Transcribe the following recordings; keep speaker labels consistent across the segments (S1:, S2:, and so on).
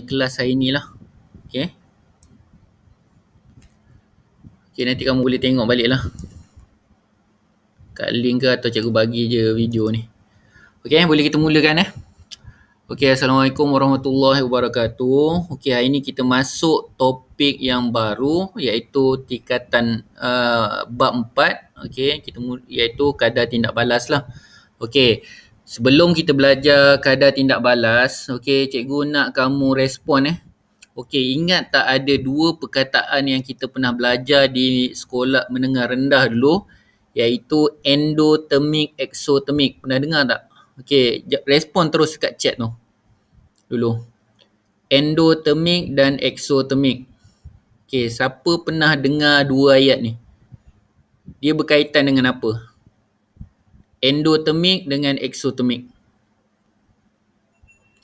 S1: kelas hari ni lah. Okay. Okay, nanti kamu boleh tengok balik lah kat link ke atau cikgu bagi je video ni. Okay, boleh kita mulakan Okay, Assalamualaikum warahmatullahi wabarakatuh. Okay, hari ni kita masuk topik yang baru iaitu tingkatan bab 4. Okay, iaitu kadar tindak balas lah. Okay, sebelum kita belajar kadar tindak balas, okay, cikgu nak kamu respon Okey, ingat tak ada dua perkataan yang kita pernah belajar di sekolah menengah rendah dulu, iaitu endotermik, exotermik. Pernah dengar tak? Okey, respon terus kat chat tu dulu. Endotermik dan exotermik. Okey, siapa pernah dengar dua ayat ni? Dia berkaitan dengan apa? Endotermik dengan exotermik.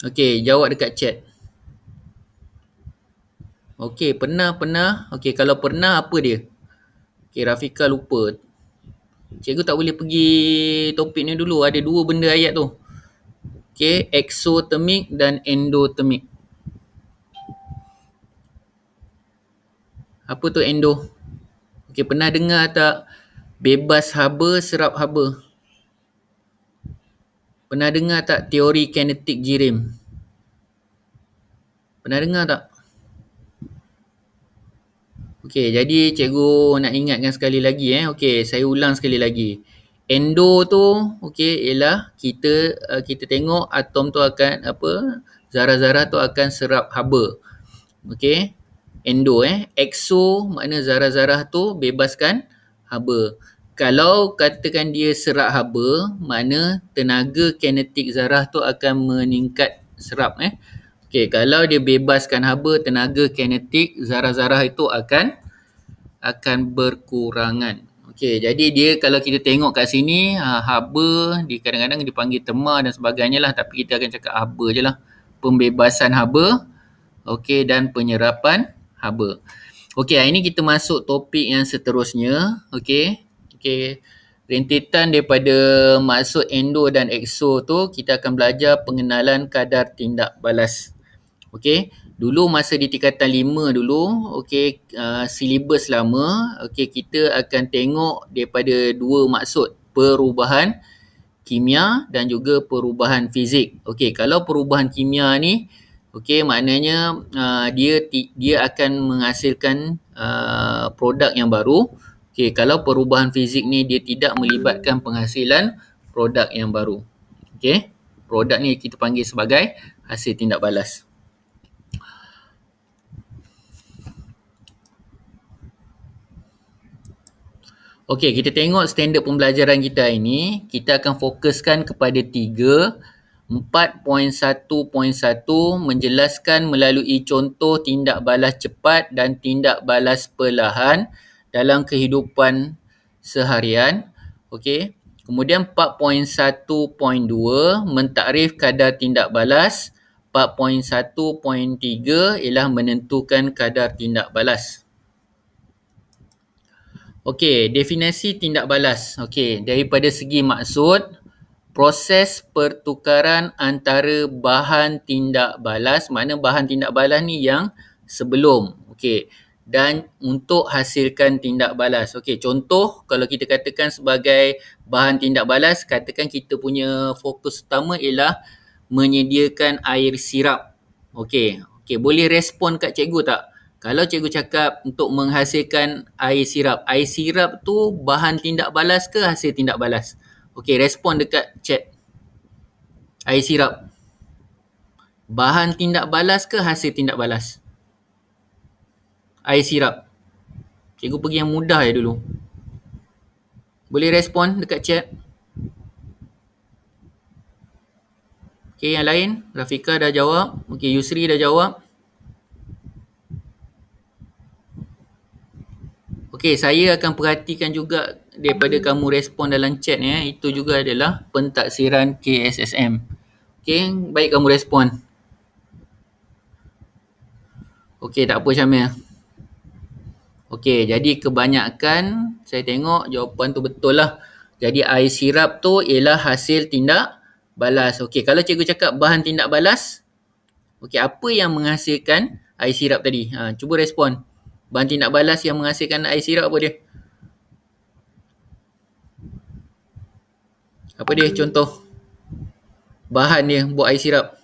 S1: Okey, jawab dekat chat. Okey, pernah. Okey, kalau pernah apa dia? Okey, Rafika lupa. Cikgu tak boleh pergi topik ni dulu. Ada dua benda ayat tu. Okey, exotermik dan endotermik. Apa tu endo? Okey, pernah dengar tak bebas haba, serap haba? Pernah dengar tak teori kinetik jirim? Pernah dengar tak? Okey, jadi cikgu nak ingatkan sekali lagi Okey, saya ulang sekali lagi. Endo tu okey ialah kita tengok atom tu akan zarah-zarah tu akan serap haba. Okey. Endo exo makna zarah-zarah tu bebaskan haba. Kalau katakan dia serap haba, makna tenaga kinetik zarah tu akan meningkat serap Okey, kalau dia bebaskan haba, tenaga kinetik zarah-zarah itu akan berkurangan. Okey, jadi dia kalau kita tengok kat sini, haba kadang-kadang dipanggil tema dan sebagainya lah, tapi kita akan cakap haba je lah. Pembebasan haba, okey, dan penyerapan haba. Okey, hari ni kita masuk topik yang seterusnya. Okey, rentetan daripada maksud endo dan exo tu, kita akan belajar pengenalan kadar tindak balas. Okey, dulu masa di tingkatan 5 dulu, okey, silibus lama, okey, kita akan tengok daripada dua maksud, perubahan kimia dan juga perubahan fizik. Okey, kalau perubahan kimia ni, okey, maknanya dia akan menghasilkan produk yang baru. Okey, kalau perubahan fizik ni dia tidak melibatkan penghasilan produk yang baru. Okey, produk ni kita panggil sebagai hasil tindak balas. Okey, kita tengok standard pembelajaran kita ini. Kita akan fokuskan kepada 4.1.1 menjelaskan melalui contoh tindak balas cepat dan tindak balas perlahan dalam kehidupan seharian. Okey. Kemudian 4.1.2 mentakrif kadar tindak balas. 4.1.3 ialah menentukan kadar tindak balas. Okey, definisi tindak balas. Okey, daripada segi maksud, proses pertukaran antara bahan tindak balas, makna bahan tindak balas ni yang sebelum. Okey, dan untuk hasilkan tindak balas. Okey, contoh kalau kita katakan sebagai bahan tindak balas, katakan kita punya fokus utama ialah menyediakan air sirap. Okey, boleh respon kat cikgu tak? Kalau cikgu cakap untuk menghasilkan air sirap tu bahan tindak balas ke hasil tindak balas? Okey, respon dekat chat. Air sirap. Bahan tindak balas ke hasil tindak balas? Air sirap. Cikgu pergi yang mudah je dulu. Boleh respon dekat chat? Okey, yang lain? Rafika dah jawab. Okey, Yusri dah jawab. Okey, saya akan perhatikan juga daripada kamu respon dalam chat ni. Itu juga adalah pentaksiran KSSM. Okey, baik kamu respon. Okey, tak apa Syamil. Okey, jadi kebanyakan saya tengok jawapan tu betul lah. Jadi air sirap tu ialah hasil tindak balas. Okey, kalau cikgu cakap bahan tindak balas, Okey, apa yang menghasilkan air sirap tadi? Cuba respon. Bahan tindak balas yang menghasilkan air sirap apa dia? Apa dia contoh bahan dia buat air sirap?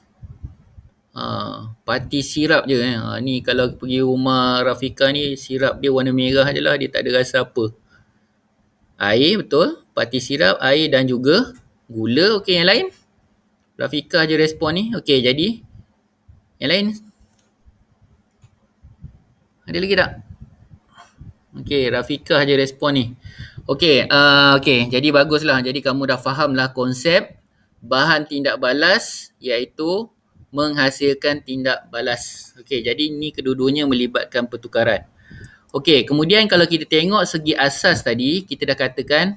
S1: Parti sirap je. Ni kalau pergi rumah Rafika ni, sirap dia warna merah je lah. Dia tak ada rasa apa. Air, betul. Parti sirap, air dan juga gula. Okey, yang lain? Rafika je respon ni. Okey, jadi yang lain? Ada lagi tak? Okey, Rafika je respon ni. Okey, okey. Jadi baguslah. Jadi kamu dah faham lah konsep bahan tindak balas iaitu menghasilkan tindak balas. Okey, jadi ni kedua-duanya melibatkan pertukaran. Okey, kemudian kalau kita tengok segi asas tadi, kita dah katakan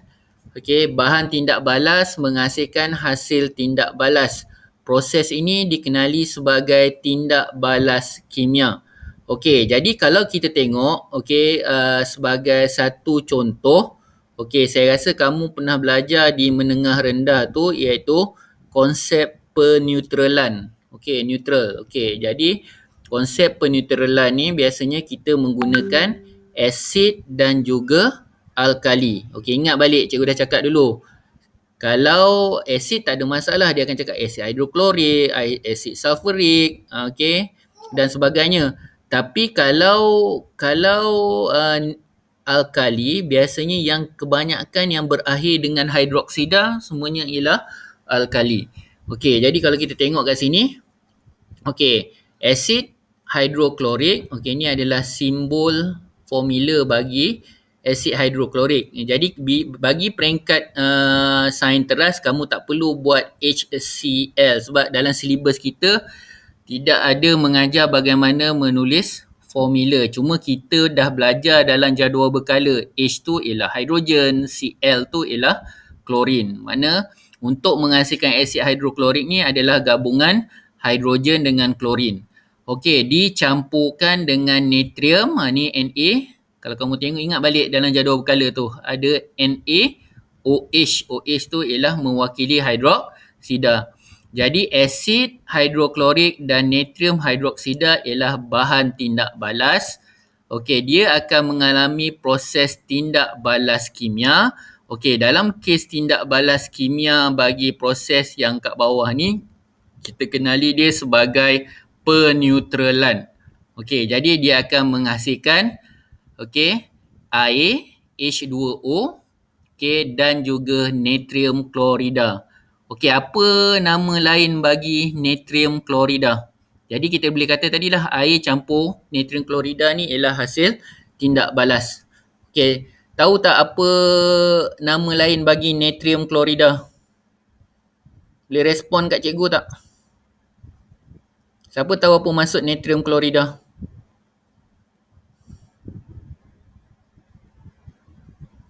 S1: okey, bahan tindak balas menghasilkan hasil tindak balas. Proses ini dikenali sebagai tindak balas kimia. Okey, jadi kalau kita tengok okey, sebagai satu contoh, okey, saya rasa kamu pernah belajar di menengah rendah tu iaitu konsep peneutralan. Okey, neutral. Okey, jadi konsep peneutralan ni biasanya kita menggunakan asid dan juga alkali. Okey, ingat balik cikgu dah cakap dulu. Kalau asid tak ada masalah, dia akan cakap asid hidroklorik, asid sulfurik, okey, dan sebagainya. Tapi kalau alkali, biasanya yang kebanyakan yang berakhir dengan hidroksida semuanya ialah alkali. Okey, jadi kalau kita tengok kat sini, okey, asid hidroklorik, okey, ni adalah simbol formula bagi asid hidroklorik. Jadi bagi peringkat sains teras, kamu tak perlu buat HCl sebab dalam silibus kita tidak ada mengajar bagaimana menulis formula. Cuma kita dah belajar dalam jadual berkala. H tu ialah hidrogen, Cl tu ialah klorin. Mana untuk menghasilkan asid hidroklorik ni adalah gabungan hidrogen dengan klorin. Okey, dicampurkan dengan natrium. Ni Na. Kalau kamu tengok, ingat balik dalam jadual berkala tu. Ada NaOH. OH tu ialah mewakili hidroksida. Jadi asid hidroklorik dan natrium hidroksida ialah bahan tindak balas. Okey, dia akan mengalami proses tindak balas kimia. Okey, dalam kes tindak balas kimia bagi proses yang kat bawah ni, kita kenali dia sebagai peneutralan. Okey, jadi dia akan menghasilkan okey, air H2O, okey, dan juga natrium klorida. Okey, apa nama lain bagi natrium klorida? Jadi kita boleh kata tadilah air campur natrium klorida ni ialah hasil tindak balas. Okey, tahu tak apa nama lain bagi natrium klorida? Boleh respon kat cikgu tak? Siapa tahu apa maksud natrium klorida?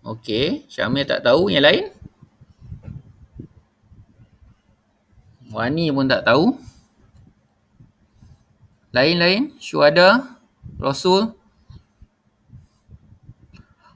S1: Okey, Syamil tak tahu. Yang lain? Wani pun tak tahu. Lain-lain? Syuhada? Rasul?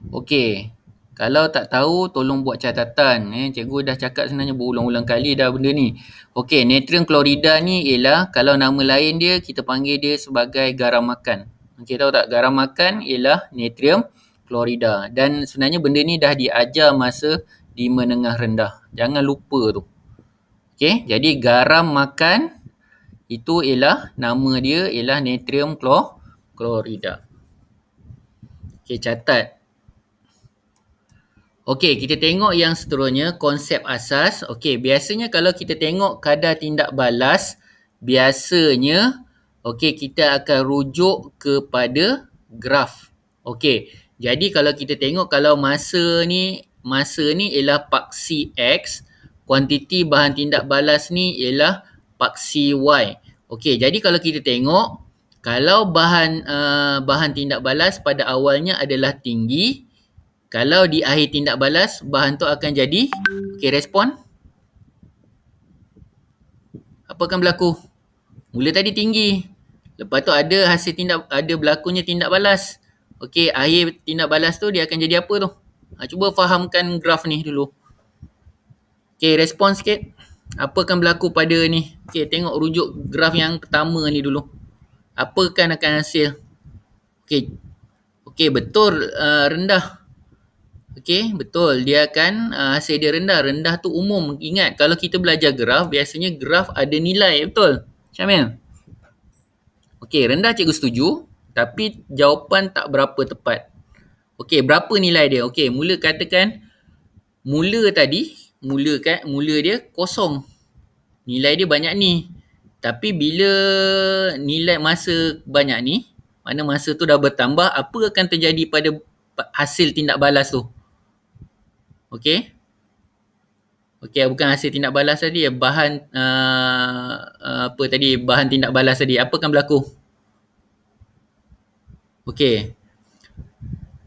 S1: Okey. Kalau tak tahu, tolong buat catatan. Cikgu dah cakap sebenarnya berulang-ulang kali dah benda ni. Okey, natrium klorida ni ialah, kalau nama lain dia, kita panggil dia sebagai garam makan. Okey, tahu tak? Garam makan ialah natrium klorida. Dan sebenarnya benda ni dah diajar masa di menengah rendah. Jangan lupa tu. Okey, jadi garam makan itu ialah, nama dia ialah natrium klorida. Okey, catat. Okey, kita tengok yang seterusnya, konsep asas. Okey, biasanya kalau kita tengok kadar tindak balas, biasanya okey, kita akan rujuk kepada graf. Okey, jadi kalau kita tengok, kalau masa ni ialah paksi X, kuantiti bahan tindak balas ni ialah paksi Y. Okey, jadi kalau kita tengok, kalau bahan tindak balas pada awalnya adalah tinggi, kalau di akhir tindak balas, bahan tu akan jadi, okey, respon. Apa akan berlaku? Mula tadi tinggi. Lepas tu ada berlakunya tindak balas. Okey, akhir tindak balas tu dia akan jadi apa tu? Cuba fahamkan graf ni dulu. Okey, respon sikit. Apa akan berlaku pada ni? Okey, tengok rujuk graf yang pertama ni dulu. Apa akan hasil? Okey. Okey, betul, rendah. Okey, betul. Dia akan hasil dia rendah. Rendah tu umum. Ingat, kalau kita belajar graf, biasanya graf ada nilai. Betul? Syamil? Okey, rendah cikgu setuju. Tapi jawapan tak berapa tepat. Okey, berapa nilai dia? Okey, mula katakan, mula dia kosong. Nilai dia banyak ni. Tapi bila nilai masa banyak ni, mana masa tu dah bertambah, apa akan terjadi pada hasil tindak balas tu? Okey? Okey, bukan hasil tindak balas tadi, bahan apa tadi, bahan tindak balas tadi. Apa akan berlaku? Okey.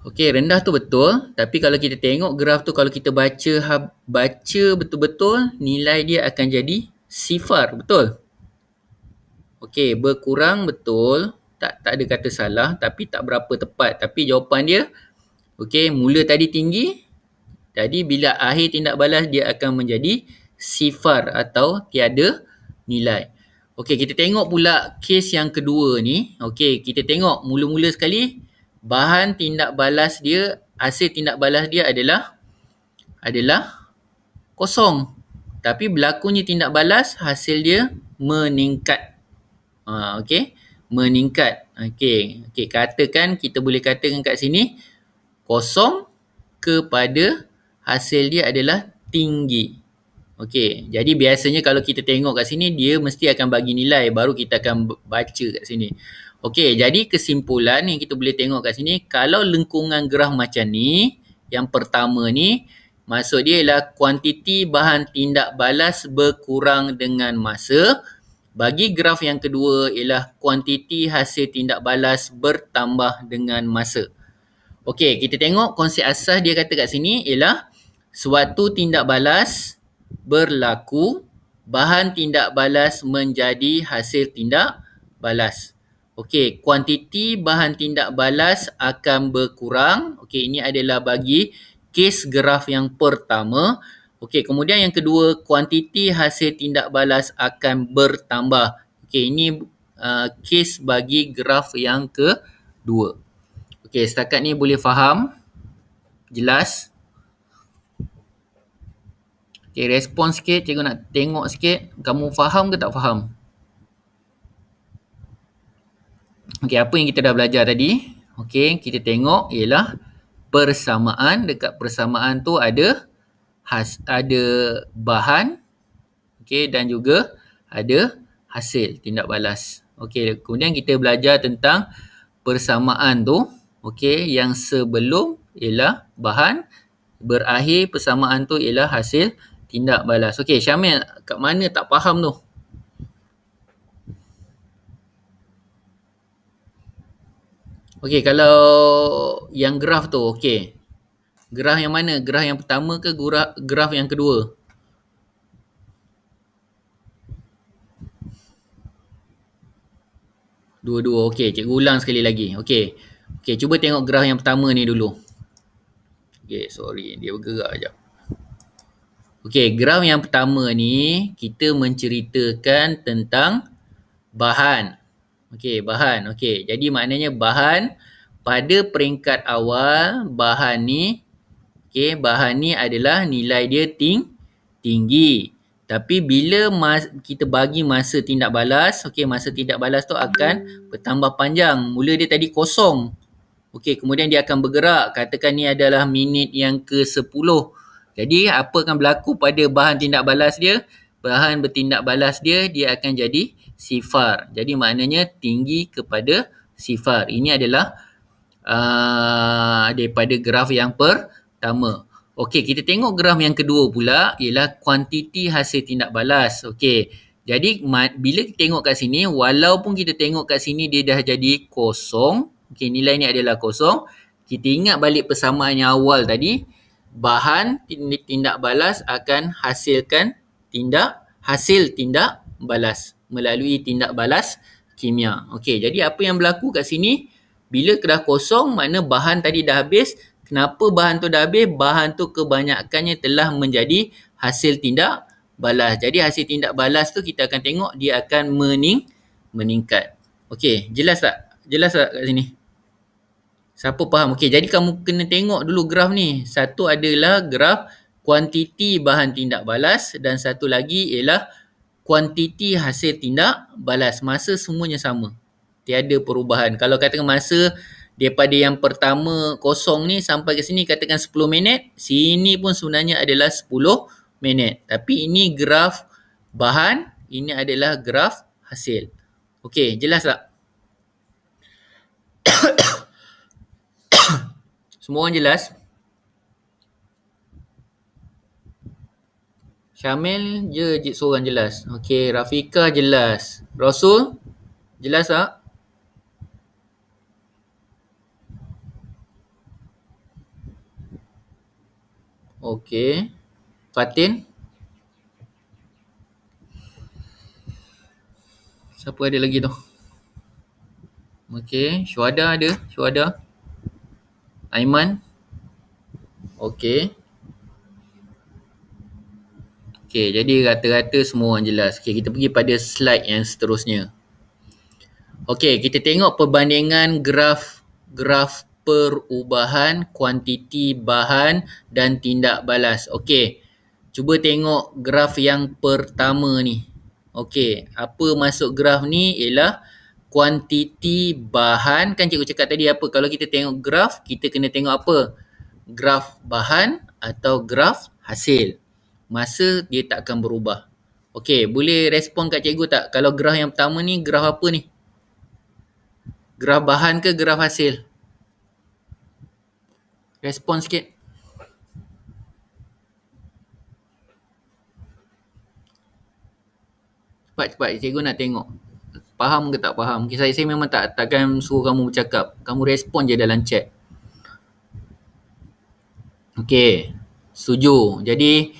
S1: Okey, rendah tu betul. Tapi kalau kita tengok graf tu, kalau kita baca betul-betul, nilai dia akan jadi sifar. Betul? Okey, berkurang betul. Tak ada kata salah, tapi tak berapa tepat. Tapi jawapan dia, okey, mula tadi tinggi. Jadi bila akhir tindak balas, dia akan menjadi sifar atau tiada nilai. Okey, kita tengok pula kes yang kedua ni. Okey, kita tengok mula-mula sekali, bahan tindak balas dia, hasil tindak balas dia adalah kosong. Tapi berlakunya tindak balas, hasil dia meningkat. Okey, meningkat. Okey, katakan, kita boleh katakan kat sini, kosong kepada hasil dia adalah tinggi. Okey, jadi biasanya kalau kita tengok kat sini, dia mesti akan bagi nilai, baru kita akan baca kat sini. Okey, jadi kesimpulan yang kita boleh tengok kat sini, kalau lengkungan graf macam ni, yang pertama ni, maksud dia ialah kuantiti bahan tindak balas berkurang dengan masa. Bagi graf yang kedua ialah kuantiti hasil tindak balas bertambah dengan masa. Okey, kita tengok konsep asas dia kata kat sini ialah suatu tindak balas berlaku, bahan tindak balas menjadi hasil tindak balas. Okey, kuantiti bahan tindak balas akan berkurang. Okey, ini adalah bagi kes graf yang pertama. Okey, kemudian yang kedua, kuantiti hasil tindak balas akan bertambah. Okey, ini kes bagi graf yang kedua. Okey, setakat ni boleh faham? Jelas? Okey, respon sikit. Cikgu nak tengok sikit. Kamu faham ke tak faham? Okey, apa yang kita dah belajar tadi? Okey, kita tengok ialah persamaan. Dekat persamaan tu ada bahan, okey, dan juga ada hasil tindak balas. Okey, kemudian kita belajar tentang persamaan tu, okey, yang sebelum ialah bahan, berakhir persamaan tu ialah hasil tindak balas. Okey, Syamil, kat mana tak faham tu? Okey, kalau yang graf tu, okey. Graf yang mana? Graf yang pertama ke graf yang kedua? Dua-dua. Okey, cikgu ulang sekali lagi. Okey. Okey, cuba tengok graf yang pertama ni dulu. Okey, sorry. Dia bergerak sekejap. Okey, graf yang pertama ni, kita menceritakan tentang bahan. Okey, bahan. Okey, jadi maknanya bahan pada peringkat awal, bahan ni, okey, bahan ni adalah nilai dia tinggi. Tapi bila kita bagi masa tindak balas, okey, masa tindak balas tu akan bertambah panjang. Mula dia tadi kosong. Okey, kemudian dia akan bergerak. Katakan ni adalah minit yang ke-10. Jadi, apa akan berlaku pada bahan tindak balas dia? Bahan bertindak balas dia akan jadi sifar. Jadi, maknanya tinggi kepada sifar. Ini adalah daripada graf yang pertama. Okey, kita tengok graf yang kedua pula ialah kuantiti hasil tindak balas. Okey, jadi bila kita tengok kat sini, walaupun kita tengok kat sini dia dah jadi kosong. Okey, nilai ni adalah kosong. Kita ingat balik persamaan yang awal tadi, bahan tindak balas akan hasilkan hasil tindak balas melalui tindak balas kimia. Okey, jadi apa yang berlaku kat sini? Bila dah kosong, makna bahan tadi dah habis. Kenapa bahan tu dah habis? Bahan tu kebanyakannya telah menjadi hasil tindak balas. Jadi hasil tindak balas tu kita akan tengok dia akan meningkat. Okey, jelas tak? Jelas tak kat sini? Siapa faham? Okey, jadi kamu kena tengok dulu graf ni. Satu adalah graf kuantiti bahan tindak balas dan satu lagi ialah kuantiti hasil tindak balas. Masa semuanya sama. Tiada perubahan. Kalau katakan masa daripada yang pertama kosong ni sampai ke sini katakan 10 minit, sini pun sebenarnya adalah 10 minit. Tapi ini graf bahan, ini adalah graf hasil. Okey, jelas tak? Semua orang jelas? Syamil je seorang jelas. Okey, Rafika jelas. Rasul, jelas tak? Okey. Fatin? Siapa ada lagi tu? Okey, Syuhada ada? Syuhada? Aiman? Okey. Okey, jadi rata-rata semua orang jelas. Okey, kita pergi pada slide yang seterusnya. Okey, kita tengok perbandingan graf perubahan kuantiti bahan dan tindak balas. Okey, cuba tengok graf yang pertama ni. Okey, apa masuk graf ni ialah kuantiti bahan. Kan cikgu cakap tadi apa? Kalau kita tengok graf, kita kena tengok apa? Graf bahan atau graf hasil. Masa dia tak akan berubah. Okey, boleh respon kat cikgu tak? Kalau graf yang pertama ni, graf apa ni? Graf bahan ke graf hasil? Respon sikit. Cepat-cepat, cikgu nak tengok. Faham ke tak faham? Okay, saya memang takkan suruh kamu bercakap. Kamu respon je dalam chat. Okey, setuju. Jadi,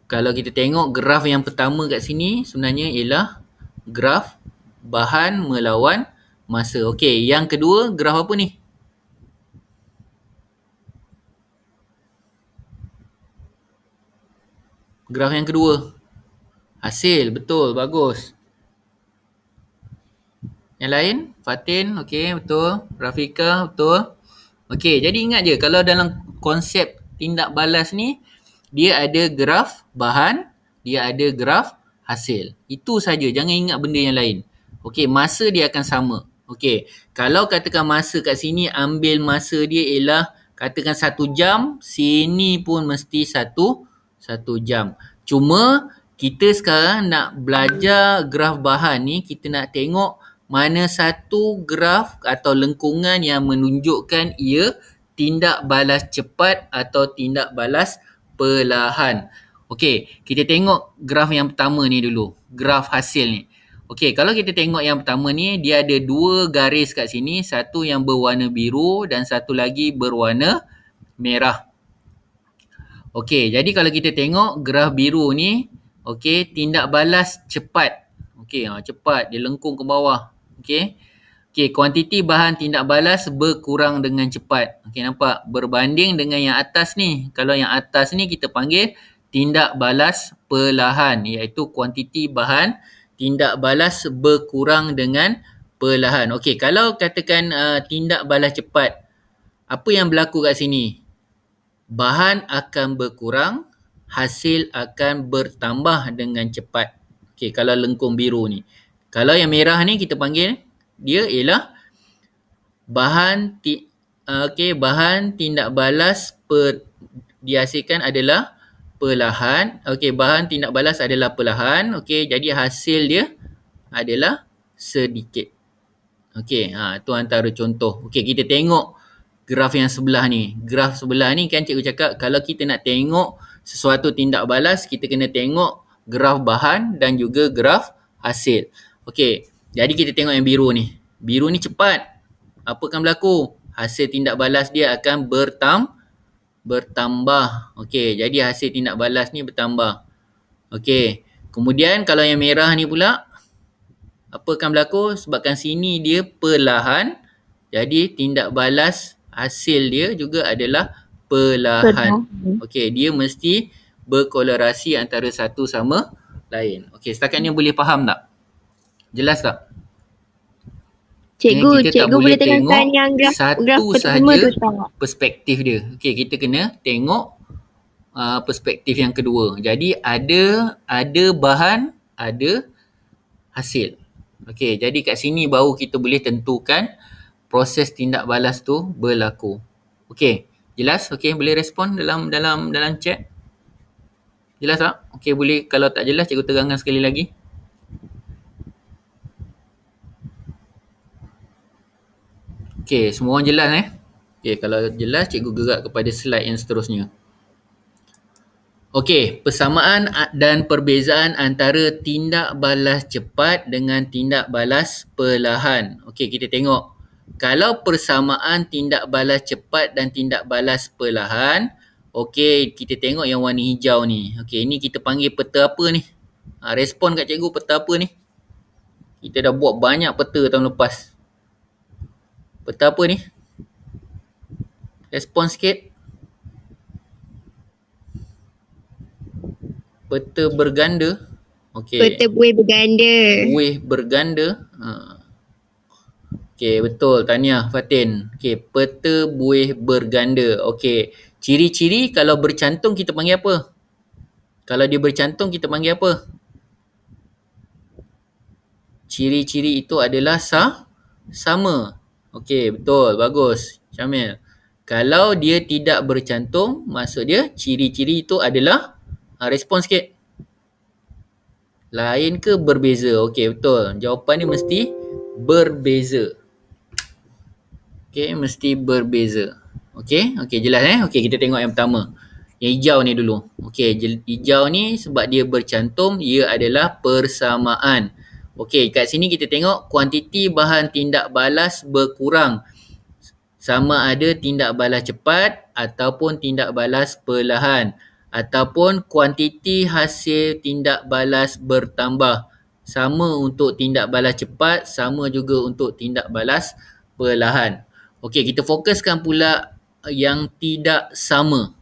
S1: kalau kita tengok graf yang pertama kat sini sebenarnya ialah graf bahan melawan masa. Okey, yang kedua graf apa ni? Graf yang kedua. Hasil, betul, bagus. Yang lain? Fatin, okey, betul. Rafika, betul. Okey, jadi ingat je kalau dalam konsep tindak balas ni, dia ada graf bahan, dia ada graf hasil. Itu saja, jangan ingat benda yang lain. Okey, masa dia akan sama. Okey, kalau katakan masa kat sini, ambil masa dia ialah katakan 1 jam, sini pun mesti 1 jam. Cuma kita sekarang nak belajar graf bahan ni, kita nak tengok mana satu graf atau lengkungan yang menunjukkan ia tindak balas cepat atau tindak balas perlahan. Okey, kita tengok graf yang pertama ni dulu. Graf hasil ni. Okey, kalau kita tengok yang pertama ni, dia ada 2 garis kat sini. Satu yang berwarna biru dan satu lagi berwarna merah. Okey, jadi kalau kita tengok graf biru ni, okey, tindak balas cepat. Okey, cepat. Dia lengkung ke bawah. Okey. Okey, kuantiti bahan tindak balas berkurang dengan cepat. Okey, nampak? Berbanding dengan yang atas ni. Kalau yang atas ni kita panggil tindak balas perlahan, iaitu kuantiti bahan tindak balas berkurang dengan perlahan. Okey, kalau katakan tindak balas cepat, apa yang berlaku kat sini? Bahan akan berkurang, hasil akan bertambah dengan cepat. Okey, kalau lengkung biru ni. Kalau yang merah ni kita panggil dia ialah bahan tindak balas dihasilkan adalah perlahan. Okey, bahan tindak balas adalah perlahan. Okey, jadi hasil dia adalah sedikit. Okey, tu antara contoh. Okey, kita tengok graf yang sebelah ni. Graf sebelah ni kan cikgu cakap kalau kita nak tengok sesuatu tindak balas, kita kena tengok graf bahan dan juga graf hasil. Okey, jadi kita tengok yang biru ni. Biru ni cepat. Apa akan berlaku? Hasil tindak balas dia akan bertambah. Okey, jadi hasil tindak balas ni bertambah. Okey, kemudian kalau yang merah ni pula, apa akan berlaku? Sebabkan sini dia perlahan, jadi tindak balas hasil dia juga adalah perlahan. Okey, dia mesti berkorelasi antara satu sama lain. Okey, setakat ni boleh faham tak? Jelas tak?
S2: Cikgu,
S1: Kita tak boleh
S2: boleh tekankan
S1: tengok
S2: yang graf
S1: satu
S2: pertama
S1: sahaja
S2: tu tak?
S1: perspektif dia. Okey, kita kena tengok perspektif yang kedua. Jadi ada bahan, ada hasil. Okey, jadi kat sini baru kita boleh tentukan proses tindak balas tu berlaku. Okey, jelas? Okey, boleh respon dalam chat? Jelas tak? Okey, boleh, kalau tak jelas cikgu terangkan sekali lagi. Okey, semua orang jelas Okey, kalau jelas cikgu gerak kepada slide yang seterusnya. Okey, persamaan dan perbezaan antara tindak balas cepat dengan tindak balas perlahan. Okey, kita tengok. Kalau persamaan tindak balas cepat dan tindak balas perlahan, okey, kita tengok yang warna hijau ni. Okey, ini kita panggil peta apa ni? Respon kat cikgu, peta apa ni? Kita dah buat banyak peta tahun lepas. Peta apa ni? Respon sikit. Peta berganda. Okey.
S2: Peta buih berganda.
S1: Buih berganda. Okey, betul. Tahniah Fatin. Okey, peta buih berganda. Okey. Ciri-ciri kalau bercantum kita panggil apa? Kalau dia bercantum kita panggil apa? Ciri-ciri itu adalah sama. Okey, betul. Bagus. Syamil. Kalau dia tidak bercantum, maksud dia ciri-ciri itu adalah respon sikit. Lain ke berbeza? Okey, betul. Jawapan ni mesti berbeza. Okey, mesti berbeza. Okey, jelas Okey, kita tengok yang pertama. Yang hijau ni dulu. Okey, hijau ni sebab dia bercantum, ia adalah persamaan. Okey, kat sini kita tengok kuantiti bahan tindak balas berkurang. Sama ada tindak balas cepat ataupun tindak balas perlahan. Ataupun kuantiti hasil tindak balas bertambah. Sama untuk tindak balas cepat, sama juga untuk tindak balas perlahan. Okey, kita fokuskan pula yang tidak sama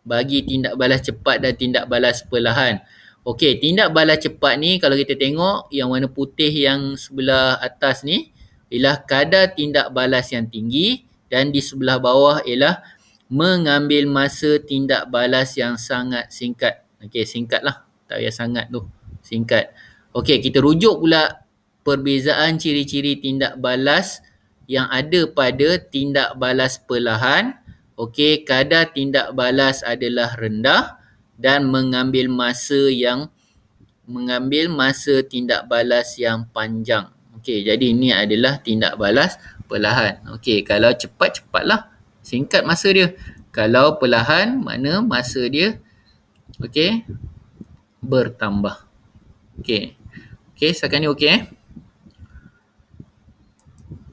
S1: bagi tindak balas cepat dan tindak balas perlahan. Okey, tindak balas cepat ni kalau kita tengok yang warna putih yang sebelah atas ni ialah kadar tindak balas yang tinggi dan di sebelah bawah ialah mengambil masa tindak balas yang sangat singkat. Okey, singkat lah. Tak payah sangat tu. Singkat. Okey, kita rujuk pula perbezaan ciri-ciri tindak balas yang ada pada tindak balas perlahan. Okey, kadar tindak balas adalah rendah dan mengambil masa tindak balas yang panjang. Okey, jadi ini adalah tindak balas perlahan. Okey, kalau cepat, cepatlah. Singkat masa dia. Kalau perlahan, mana masa dia bertambah. Okey, setakat ni okey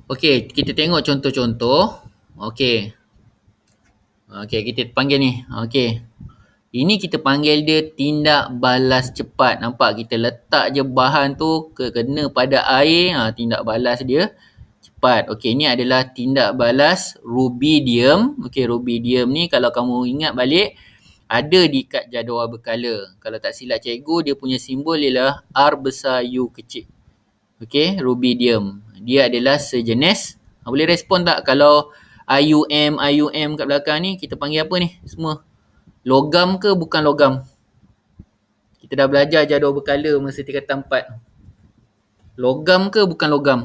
S1: Okey, kita tengok contoh-contoh. Okey, kita panggil ni. Okey. Ini kita panggil dia tindak balas cepat. Nampak, kita letak je bahan tu kena pada air. Tindak balas dia cepat. Okey, ini adalah tindak balas rubidium. Okey, rubidium ni kalau kamu ingat balik, ada di kat jadual berkala. Kalau tak silap cikgu, dia punya simbol ialah R besar U kecil. Okey, rubidium. Dia adalah sejenis. Boleh respon tak kalau IUM kat belakang ni kita panggil apa ni semua? Logam ke bukan logam? Kita dah belajar jadual berkala masa tingkatan 4. Logam ke bukan logam?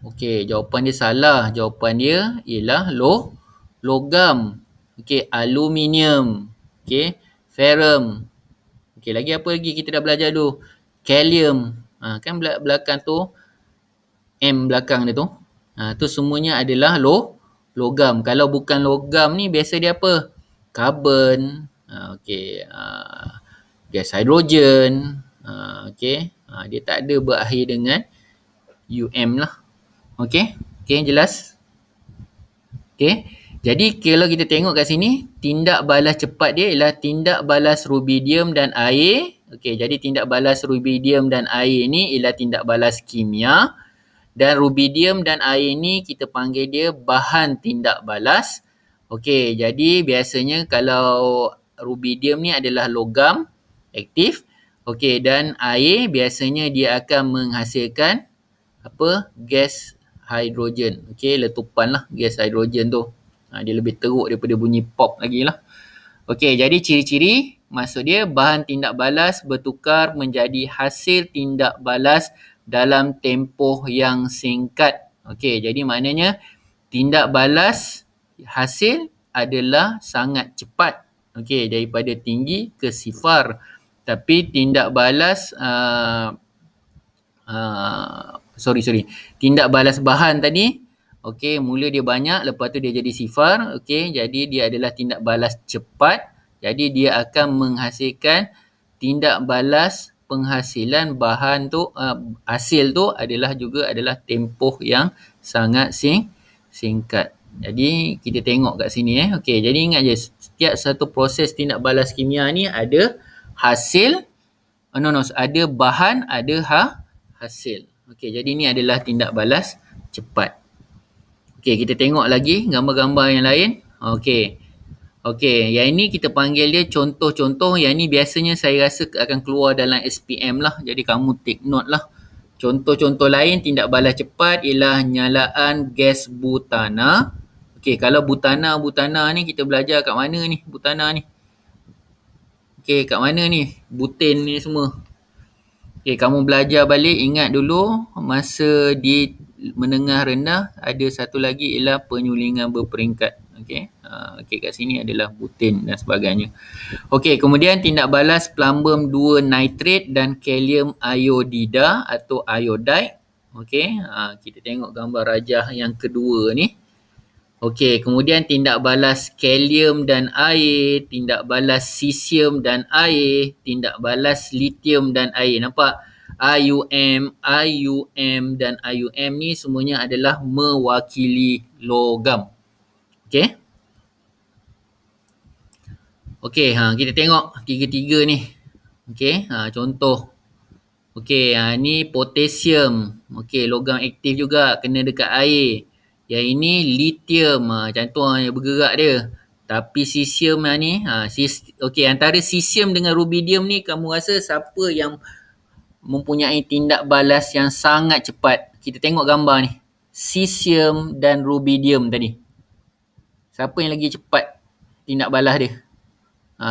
S1: Okey, jawapan dia salah. Jawapan dia ialah logam. Okey, aluminium. Okey, ferrum. Okey, lagi apa lagi kita dah belajar dulu? Kalium. Kan belakang tu M belakang dia tu. Tu semuanya adalah logam. Kalau bukan logam ni biasa dia apa? Karbon. Okey, gas hidrogen. Okey, dia tak ada berakhir dengan UM lah. Okey, jelas? Okey, jadi kalau kita tengok kat sini, tindak balas cepat dia ialah tindak balas rubidium dan air. Okey, jadi tindak balas rubidium dan air ni ialah tindak balas kimia. Dan rubidium dan air ni kita panggil dia bahan tindak balas. Okey, jadi biasanya kalau rubidium ni adalah logam aktif. Okey, dan air biasanya dia akan menghasilkan apa? Gas hidrogen. Okey, letupan lah gas hidrogen tu. Dia lebih teruk daripada bunyi pop lagi lah. Okey, jadi ciri-ciri maksud dia bahan tindak balas bertukar menjadi hasil tindak balas dalam tempoh yang singkat. Okey, jadi maknanya tindak balas hasil adalah sangat cepat. Okey, daripada tinggi ke sifar. Tapi tindak balas tindak balas bahan tadi, okey, mula dia banyak, lepas tu dia jadi sifar. Okey, jadi dia adalah tindak balas cepat. Jadi dia akan menghasilkan tindak balas penghasilan bahan tu, hasil tu adalah tempoh yang sangat singkat. Jadi kita tengok kat sini Okey, jadi ingat je setiap satu proses tindak balas kimia ni ada hasil, ada bahan, ada hasil. Okey, jadi ni adalah tindak balas cepat. Okey, kita tengok lagi gambar-gambar yang lain. Okey. Okey, yang ini kita panggil dia contoh-contoh. Yang ini biasanya saya rasa akan keluar dalam SPM lah. Jadi kamu take note lah. Contoh-contoh lain tindak balas cepat ialah nyalaan gas butana. Okey, kalau butana ni kita belajar kat mana ni? Butana ni. Okey, kat mana ni? Buten ni semua. Okey, kamu belajar balik, ingat dulu masa di menengah rendah ada satu lagi ialah penyulingan berperingkat. Okey. Okey, kat sini adalah buten dan sebagainya. Okey, kemudian tindak balas plumbum 2 nitrat dan kalium iodida atau iodide. Okey, kita tengok gambar rajah yang kedua ni. Okey, kemudian tindak balas kalium dan air, tindak balas cesium dan air, tindak balas lithium dan air. Nampak? IUM, IUM dan IUM ni semuanya adalah mewakili logam. Okey? Okey, kita tengok tiga-tiga ni. Okey, contoh. Okey, ni potasium. Okey, logam aktif juga, kena dekat air. Yang ini lithium, macam tu yang bergerak dia. Tapi cesium ni, okey, antara cesium dengan rubidium ni, kamu rasa siapa yang mempunyai tindak balas yang sangat cepat? Kita tengok gambar ni. Cesium dan rubidium tadi. Siapa yang lagi cepat tindak balas dia?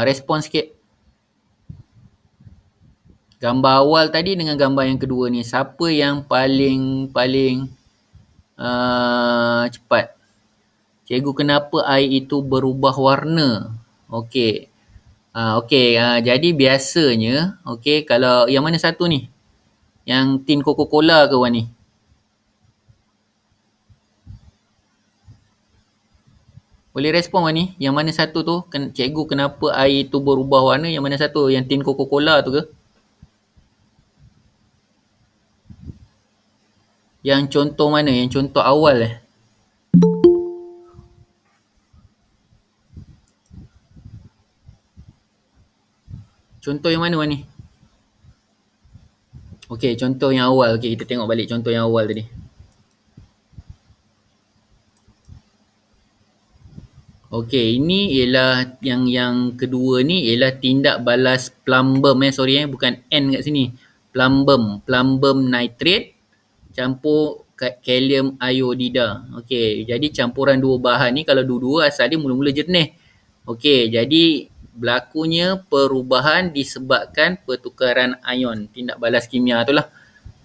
S1: Respon sikit. Gambar awal tadi dengan gambar yang kedua ni, siapa yang paling cepat? Cikgu, kenapa air itu berubah warna? Okey. Jadi biasanya, okey, kalau yang mana satu ni? Yang tin Coca-Cola ke Wan ni? Boleh respon Wan ni? Yang mana satu tu? Cikgu, kenapa air itu berubah warna? Yang mana satu? Yang tin Coca-Cola tu ke? Yang contoh mana? Yang contoh awal Contoh yang mana Wan ni? Okey, contoh yang awal. Okey, kita tengok balik contoh yang awal tadi. Okey, ini ialah yang kedua ni ialah tindak balas plumbum bukan N kat sini. Plumbum nitrat campur kalium iodida. Okey, jadi campuran dua bahan ni kalau dua-dua asal dia mula-mula jernih. Okey, jadi berlakunya perubahan disebabkan pertukaran ion, tindak balas kimia tu lah.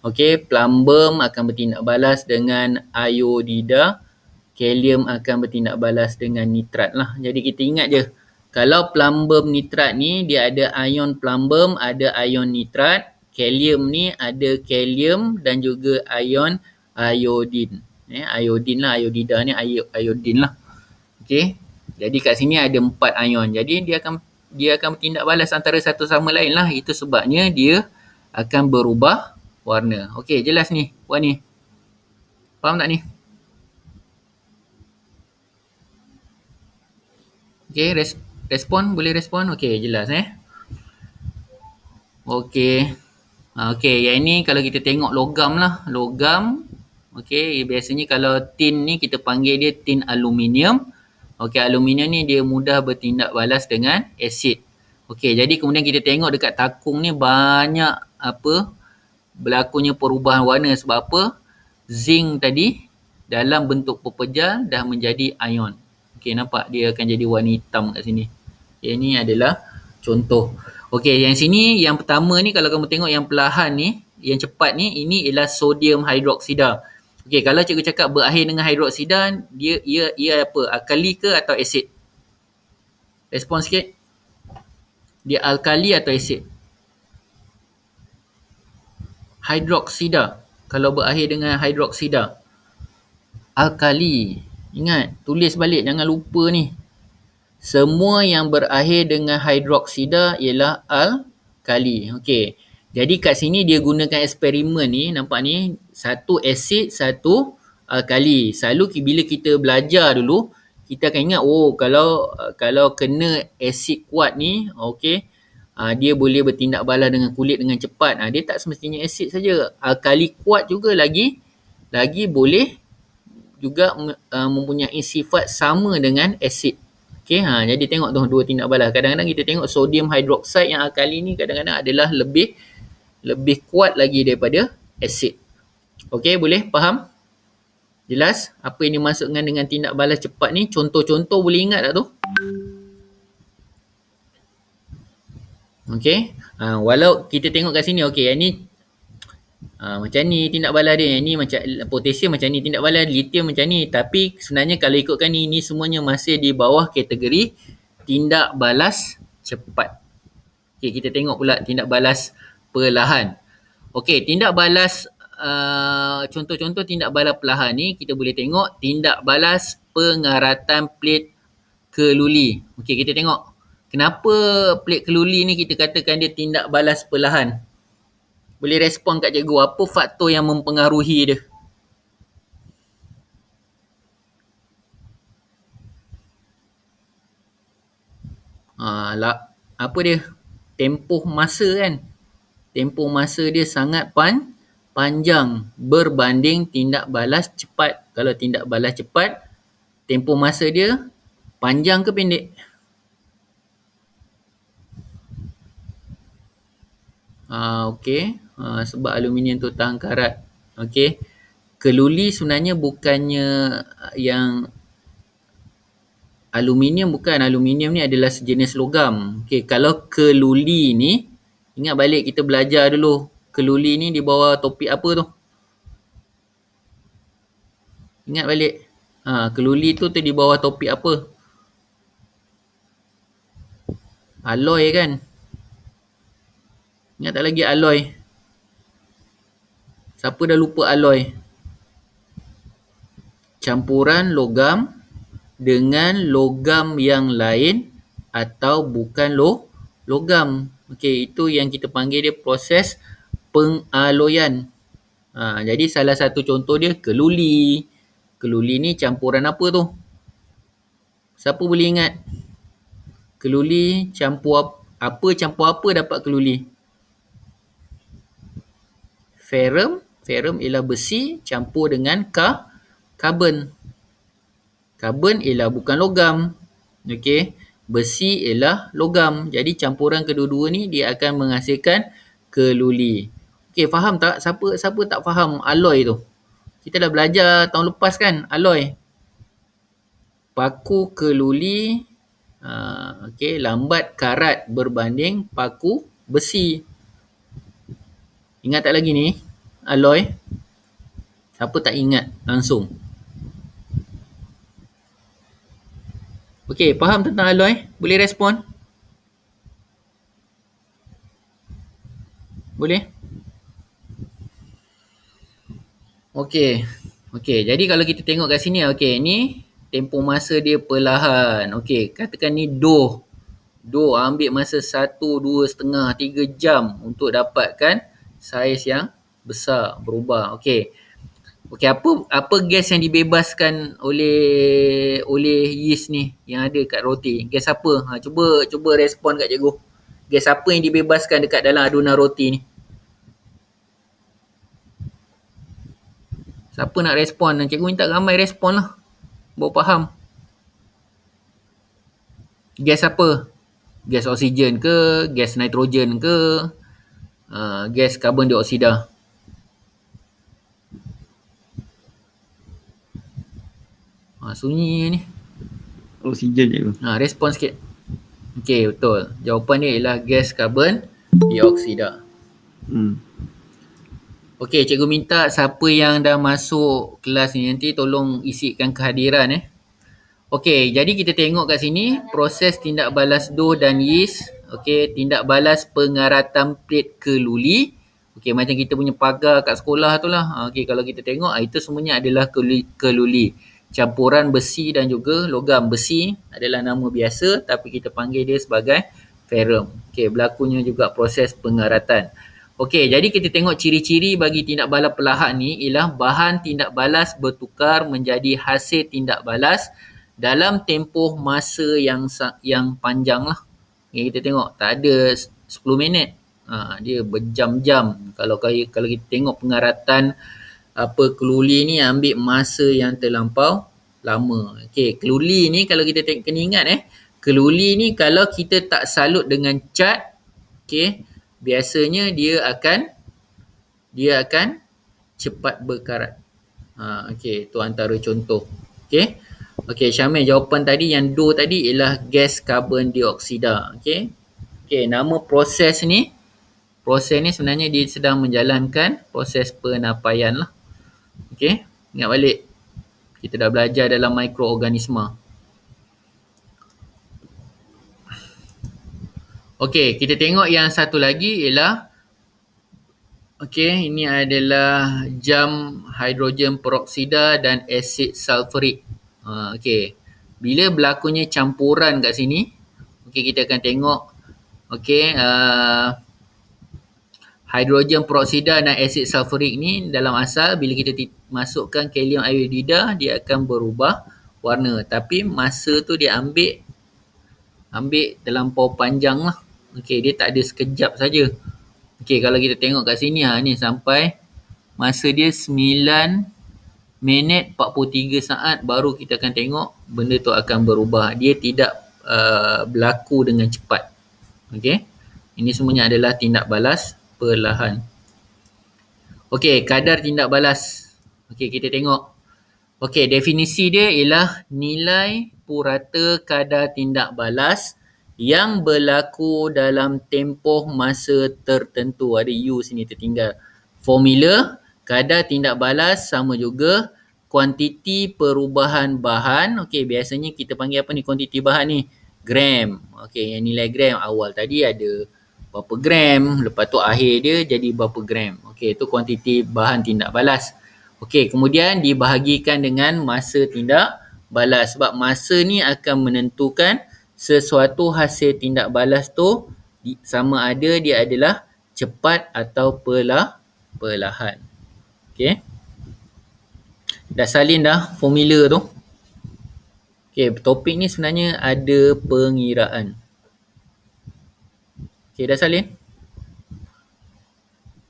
S1: Okey, plumbum akan bertindak balas dengan iodida, kalium akan bertindak balas dengan nitrat lah. Jadi kita ingat je, kalau plumbum nitrat ni dia ada ion plumbum, ada ion nitrat. Kalium ni ada kalium dan juga ion iodin. Iodin lah, iodida ni iodin lah. Okey. Jadi kat sini ada 4 ion. Jadi dia akan bertindak balas antara satu sama lain lah. Itu sebabnya dia akan berubah warna. Okey, jelas ni. Puan ni. Faham tak ni? Okey, respon? Boleh respon? Okey, jelas Okey. Okey, yang ni kalau kita tengok logam lah. Logam. Okey, biasanya kalau tin ni kita panggil dia tin aluminium. Okey, aluminium ni dia mudah bertindak balas dengan asid. Okey, jadi kemudian kita tengok dekat takung ni banyak apa berlakunya perubahan warna sebab apa? Zinc tadi dalam bentuk pepejal dah menjadi ion. Okey, nampak dia akan jadi warna hitam kat sini. Okay, ini adalah contoh. Okey, yang sini yang pertama ni kalau kamu tengok yang perlahan ni, yang cepat ni, ini ialah sodium hidroksida. Okey, kalau cikgu cakap berakhir dengan hidroksida, ia apa? Alkali ke atau asid? Respon sikit. Dia alkali atau asid? Hidroksida. Kalau berakhir dengan hidroksida, alkali. Ingat, tulis balik, jangan lupa ni. Semua yang berakhir dengan hidroksida ialah alkali. Okey. Jadi kat sini dia gunakan eksperimen ni, nampak ni, satu asid, satu alkali. Selalu bila kita belajar dulu, kita akan ingat, oh kalau kena asid kuat ni, okey, dia boleh bertindak balas dengan kulit dengan cepat. Dia tak semestinya asid saja. Alkali kuat juga lagi boleh juga mempunyai sifat sama dengan asid. Okey, jadi tengok tu dua tindak balas. Kadang-kadang kita tengok sodium hidroksida yang alkali ni kadang-kadang adalah lebih kuat lagi daripada asid. Okey, boleh faham? Jelas apa yang dimaksudkan dengan tindak balas cepat ni? Contoh-contoh boleh ingat tak tu? Okey, walau kita tengok kat sini, okey, yang ni macam ni tindak balas dia. Yang ni macam potasium macam ni tindak balas, lithium macam ni. Tapi sebenarnya kalau ikutkan ni semuanya masih di bawah kategori tindak balas cepat. Okey, kita tengok pula tindak balas perlahan. Okey, tindak balas contoh-contoh tindak balas perlahan ni kita boleh tengok tindak balas pengaratan plate keluli. Okey, kita tengok kenapa plate keluli ni kita katakan dia tindak balas perlahan. Boleh respon kat cikgu, apa faktor yang mempengaruhi dia? Apa dia? Tempoh masa kan? Tempoh masa dia sangat panjang berbanding tindak balas cepat. Kalau tindak balas cepat, tempoh masa dia panjang ke pendek? Okey, sebab aluminium tu tahan karat. Okey, keluli sebenarnya bukannya yang aluminium, bukan. Aluminium ni adalah sejenis logam. Okey, kalau keluli ni, ingat balik kita belajar dulu. Keluli ni di bawah topik apa tu? Ingat balik. Keluli tu di bawah topik apa? Alloy kan? Ingat tak lagi alloy? Siapa dah lupa alloy? Campuran logam dengan logam yang lain atau bukan logam. Okey, itu yang kita panggil dia proses pengaloyan. Jadi salah satu contoh dia keluli. Keluli ni campuran apa tu? Siapa boleh ingat? Keluli campur apa dapat keluli? Ferrum. Ferrum ialah besi campur dengan karbon. Karbon ialah bukan logam. Okey, besi ialah logam. Jadi campuran kedua-dua ni dia akan menghasilkan keluli. Okey, faham tak? Siapa tak faham alloy tu? Kita dah belajar tahun lepas kan alloy. Paku keluli okey, lambat karat berbanding paku besi. Ingat tak lagi ni alloy? Siapa tak ingat langsung? Okey, faham tentang alloy? Boleh respon? Boleh? Okey. Jadi kalau kita tengok kat sini, okey, ni tempoh masa dia perlahan. Okey, katakan ni doh ambil masa 1, 2, setengah, 3 jam untuk dapatkan saiz yang besar berubah. Okey, apa gas yang dibebaskan oleh yeast ni yang ada kat roti? Gas apa? Cuba respon kat cikgu. Gas apa yang dibebaskan dekat dalam adunan roti ni? Siapa nak respon? Cikgu minta ramai respon lah. Baru faham. Gas apa? Gas oksigen ke? Gas nitrogen ke? Gas karbon dioksida. Sunyi ni.
S2: Oksigen je.
S1: Respon sikit. Okey, betul. Jawapan dia ialah gas karbon dioksida. Okey, cikgu minta siapa yang dah masuk kelas ni nanti tolong isikan kehadiran Okey, jadi kita tengok kat sini proses tindak balas dough dan yeast. Okey, tindak balas pengaratan plate keluli. Okey, macam kita punya pagar kat sekolah tu lah. Okey, kalau kita tengok itu semuanya adalah keluli. Campuran besi dan juga logam. Besi adalah nama biasa tapi kita panggil dia sebagai ferrum. Okey, berlakunya juga proses pengaratan. Okey, jadi kita tengok ciri-ciri bagi tindak balas perlahan ni ialah bahan tindak balas bertukar menjadi hasil tindak balas dalam tempoh masa yang panjang lah. Okay, kita tengok tak ada 10 minit. Dia berjam-jam. Kalau kita tengok pengaratan keluli ni ambil masa yang terlampau lama. Okey, keluli ni kalau kita kena ingat keluli ni kalau kita tak salut dengan cat, okey, biasanya dia akan cepat berkarat. Okey, tu antara contoh. Okey. Okey, Syamil, jawapan tadi yang dough tadi ialah gas karbon dioksida. Okey. Okey, nama proses ni sebenarnya dia sedang menjalankan proses penapaian lah. Okey, ingat balik. Kita dah belajar dalam mikroorganisma. Okey, kita tengok yang satu lagi ialah okey, ini adalah jam hidrogen peroksida dan asid sulfurik. Okey, bila berlakunya campuran kat sini, okey, kita akan tengok okey, hidrogen peroksida dan asid sulfurik ni dalam asal bila kita masukkan kalium iodida dia akan berubah warna, tapi masa tu dia ambil terlampau panjang lah. Okey, dia tak ada sekejap saja. Okey, kalau kita tengok kat sini ni sampai masa dia 9 minit 43 saat baru kita akan tengok benda tu akan berubah. Dia tidak berlaku dengan cepat. Okey, ini semuanya adalah tindak balas perlahan. Okey, kadar tindak balas. Okey, kita tengok. Okey, definisi dia ialah nilai purata kadar tindak balas yang berlaku dalam tempoh masa tertentu. Ada U sini tertinggal. Formula kadar tindak balas sama juga kuantiti perubahan bahan. Okey, biasanya kita panggil apa ni kuantiti bahan ni? Gram. Okey, yang nilai gram awal tadi ada berapa gram, lepas tu akhir dia jadi berapa gram. Okey, itu kuantiti bahan tindak balas. Okey, kemudian dibahagikan dengan masa tindak balas. Sebab masa ni akan menentukan sesuatu hasil tindak balas tu sama ada dia adalah cepat atau perlahan. Okey. Dah salin dah formula tu. Okey, topik ni sebenarnya ada pengiraan. Okey, dah salin?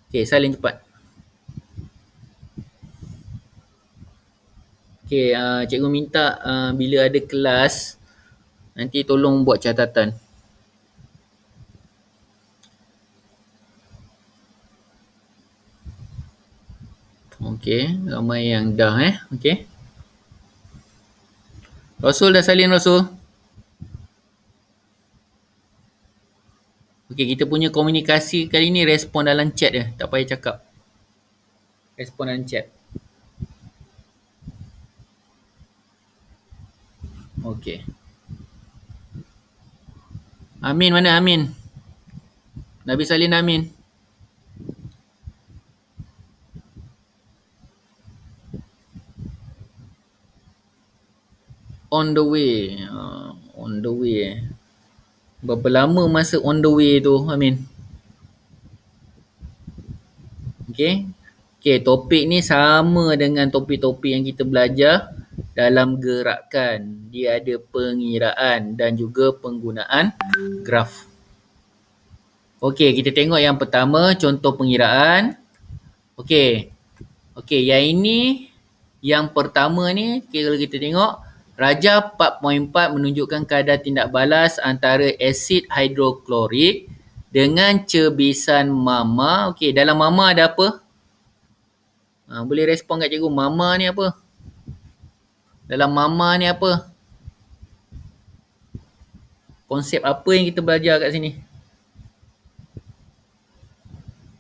S1: Okey, salin cepat. Okey, cikgu minta bila ada kelas nanti tolong buat catatan. Okey, ramai yang dah okey. Rasul dah salin Rasul? Okey, kita punya komunikasi kali ni respon dalam chat je, tak payah cakap. Respon dalam chat. Okey. Amin mana Amin? Nabi Salin Amin. On the way. On the way Berapa lama masa on the way tu Amin? Okey. Okey, topik ni sama dengan topik-topik yang kita belajar dalam gerakan. Dia ada pengiraan dan juga penggunaan graf. Okey, kita tengok yang pertama contoh pengiraan. Okey. Okey, yang ini Yang pertama ni, kalau kita tengok, Raja 4.4 menunjukkan kadar tindak balas antara asid hidroklorik dengan cebisan mama. Okey, dalam mama ada apa? Boleh respon kat cikgu. Mama ni apa? Dalam mama ni apa? Konsep apa yang kita belajar kat sini?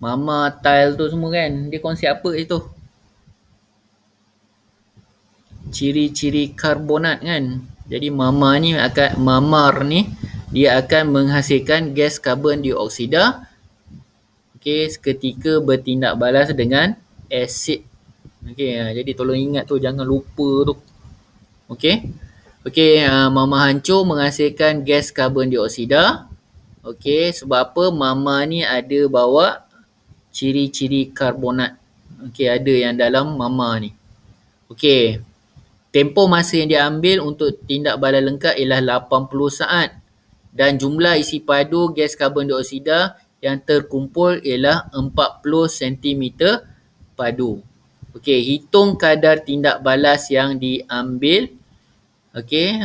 S1: Mama, tile tu semua kan? Dia konsep apa itu? Ciri-ciri karbonat kan? Jadi mamar ni dia akan menghasilkan gas karbon dioksida, okey, seketika bertindak balas dengan asid. Okey, jadi tolong ingat tu, jangan lupa tu. Okey. Okey, mama hancur menghasilkan gas karbon dioksida. Okey, sebab apa? Mama ni ada bawa ciri-ciri karbonat. Okey, ada yang dalam mama ni. Okey. Tempoh masa yang diambil untuk tindak balas lengkap ialah 80 saat dan jumlah isi padu gas karbon dioksida yang terkumpul ialah 40 cm padu. Okey, hitung kadar tindak balas yang diambil. Okey,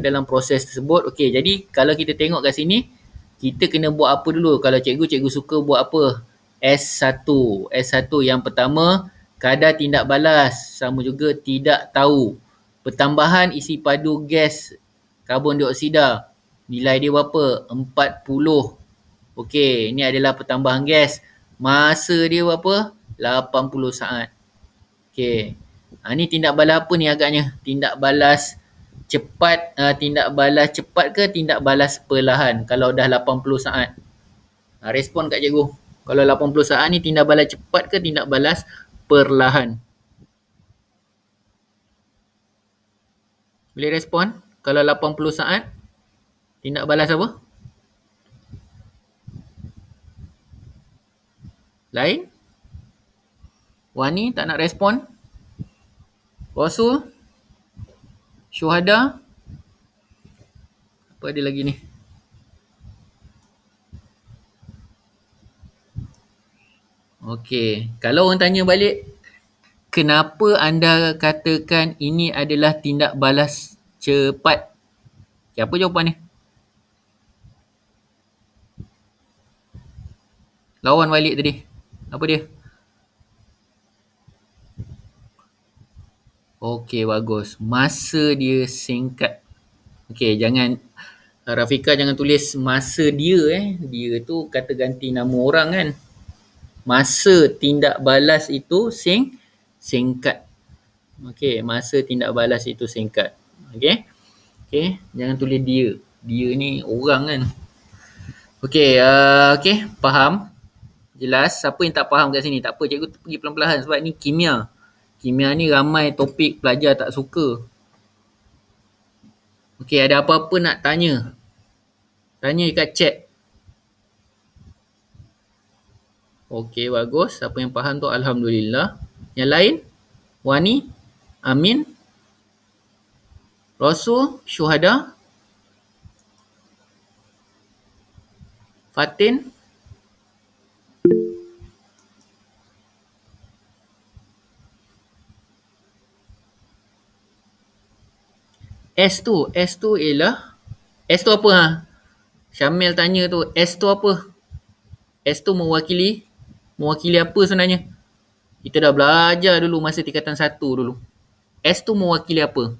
S1: dalam proses tersebut. Okey, jadi kalau kita tengok kat sini, kita kena buat apa dulu? Kalau cikgu suka buat apa? S1. S1 yang pertama, kadar tindak balas, sama juga tidak tahu. Pertambahan isi padu gas karbon dioksida, nilai dia berapa? 40. Okey, ini adalah pertambahan gas. Masa dia berapa? 80 saat. Okey. Ni tindak balas apa ni agaknya? Tindak balas cepat. Tindak balas cepat ke tindak balas perlahan kalau dah 80 saat? Respon kat cikgu. Kalau 80 saat ni tindak balas cepat ke tindak balas perlahan? Boleh respon? Kalau 80 saat, tindak balas apa? Lain? Wani tak nak respon? Rasul? Syuhada? Apa ada lagi ni? Okey, kalau orang tanya balik, kenapa anda katakan ini adalah tindak balas cepat? Okay, apa jawapan ni? Lawan balik tadi. Apa dia? Okey, bagus. Masa dia singkat. Okey, jangan Rafika jangan tulis masa dia Dia tu kata ganti nama orang kan. Masa tindak balas itu singkat. Okey, masa tindak balas itu singkat. Okey. Okey, jangan tulis dia. Dia ni orang kan. Okey, okey, faham? Jelas? Siapa yang tak faham kat sini? Tak apa, cikgu pergi pelan-pelan sebab ni kimia. Kimia ni ramai topik pelajar tak suka. Okey, ada apa-apa nak tanya? Tanya dekat chat. Okey, bagus. Siapa yang faham tu alhamdulillah. Yang lain? Wani? Amin? Rasul? Syuhada? Fatin? S tu ialah S tu apa Syamil tanya tu, S tu apa? S tu mewakili apa sebenarnya? Kita dah belajar dulu masa tingkatan 1 dulu. S tu mewakili apa?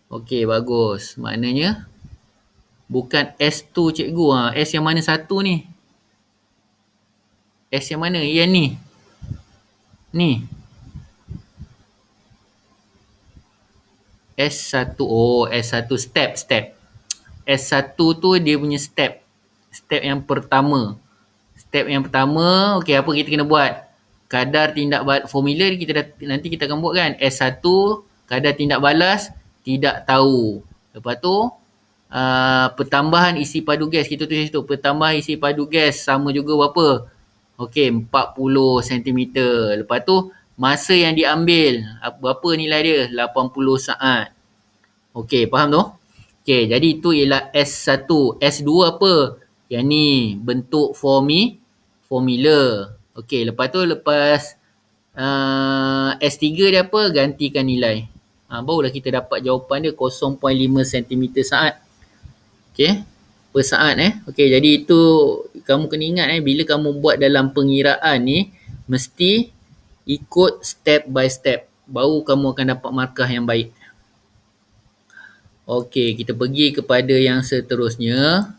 S1: Okey, bagus. Maknanya bukan S2 cikgu. S yang mana satu ni? S yang mana? Yang ni. Ni. S1. Oh, S1 step. S1 tu dia punya step. Step yang pertama. Okey, apa kita kena buat? Kadar tindak balas. Formula nanti kita akan buat kan. S1, kadar tindak balas, tidak tahu. Lepas tu, pertambahan isi padu gas. Kita tulis tu. Pertambahan isi padu gas sama juga berapa? Okey, 40 cm. Lepas tu, masa yang diambil. Berapa nilai dia? 80 saat. Okey, faham tu? Okey, jadi itu ialah S1. S2 apa? Yang ni, bentuk formula. Okey, lepas tu S3 dia apa? Gantikan nilai. Barulah kita dapat jawapan dia 0.5 cm saat. Okey, per saat Okey, jadi itu kamu kena ingat bila kamu buat dalam pengiraan ni mesti ikut step by step. Baru kamu akan dapat markah yang baik. Okey, kita pergi kepada yang seterusnya.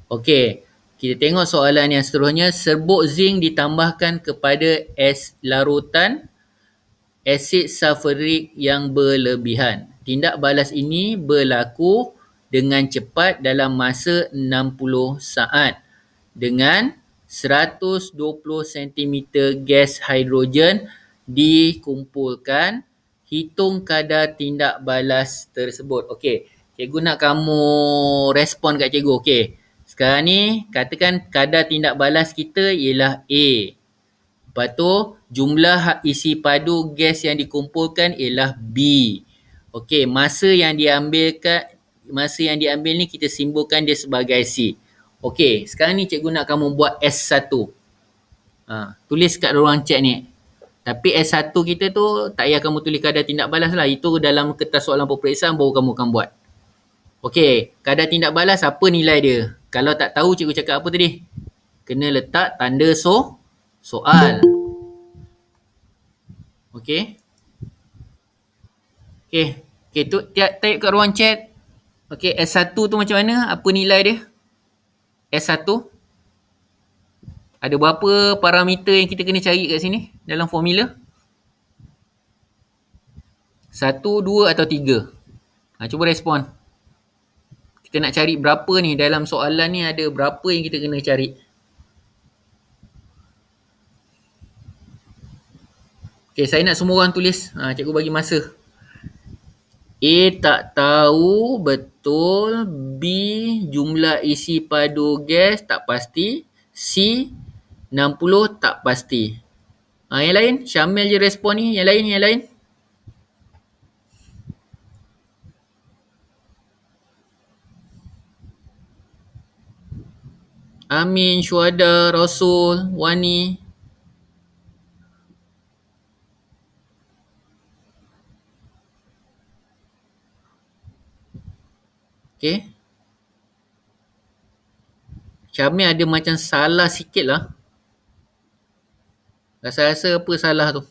S1: Okey, kita tengok soalan yang seterusnya. Serbuk zinc ditambahkan kepada es larutan asid sulfurik yang berlebihan. Tindak balas ini berlaku dengan cepat dalam masa 60 saat dengan 120 cm gas hidrogen dikumpulkan. Hitung kadar tindak balas tersebut. Okey, cikgu nak kamu respon kat cikgu. Okey, sekarang ni katakan kadar tindak balas kita ialah A. Lepas tu jumlah isi padu gas yang dikumpulkan ialah B. Okey, masa yang diambil ni kita simbolkan dia sebagai C. Okey, sekarang ni cikgu nak kamu buat S1. Tulis kat ruang chat ni. Tapi S1 kita tu tak payah kamu tulis kadar tindak balas lah. Itu dalam kertas soalan peperiksaan baru kamu akan buat. Okey, kadar tindak balas apa nilai dia? Kalau tak tahu cikgu cakap apa tadi? Kena letak tanda soal. Okey. Okey, tu type kat ruang chat. Okey, S1 tu macam mana? Apa nilai dia? S1. Ada berapa parameter yang kita kena cari kat sini dalam formula? 1, 2 atau 3? Cuba respon. Kita nak cari berapa ni dalam soalan ni, ada berapa yang kita kena cari? Okey, saya nak semua orang tulis. Cikgu bagi masa. A tak tahu betul. B jumlah isi padu gas tak pasti. C 60 tak pasti. Yang lain? Syamil je respon ni. Yang lain? Amin, Syuhada, Rasul, Wani. Okey. Syamil ada macam salah sikit lah. Rasa-rasa apa salah tu?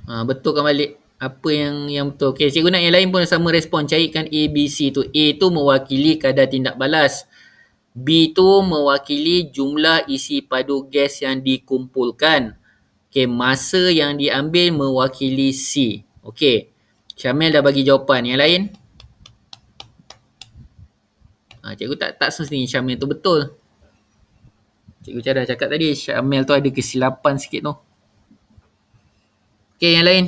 S1: Betulkan balik apa yang betul. Okey, cikgu nak yang lain pun sama respon. Carikan A, B, C tu. A tu mewakili kadar tindak balas. B tu mewakili jumlah isi padu gas yang dikumpulkan. Okey, masa yang diambil mewakili C. Okey, Syamil dah bagi jawapan. Yang lain? Cikgu tak semestinya Syamil tu betul. Cikgu dah cakap tadi, Syamil tu ada kesilapan sikit tu. Okey, yang lain.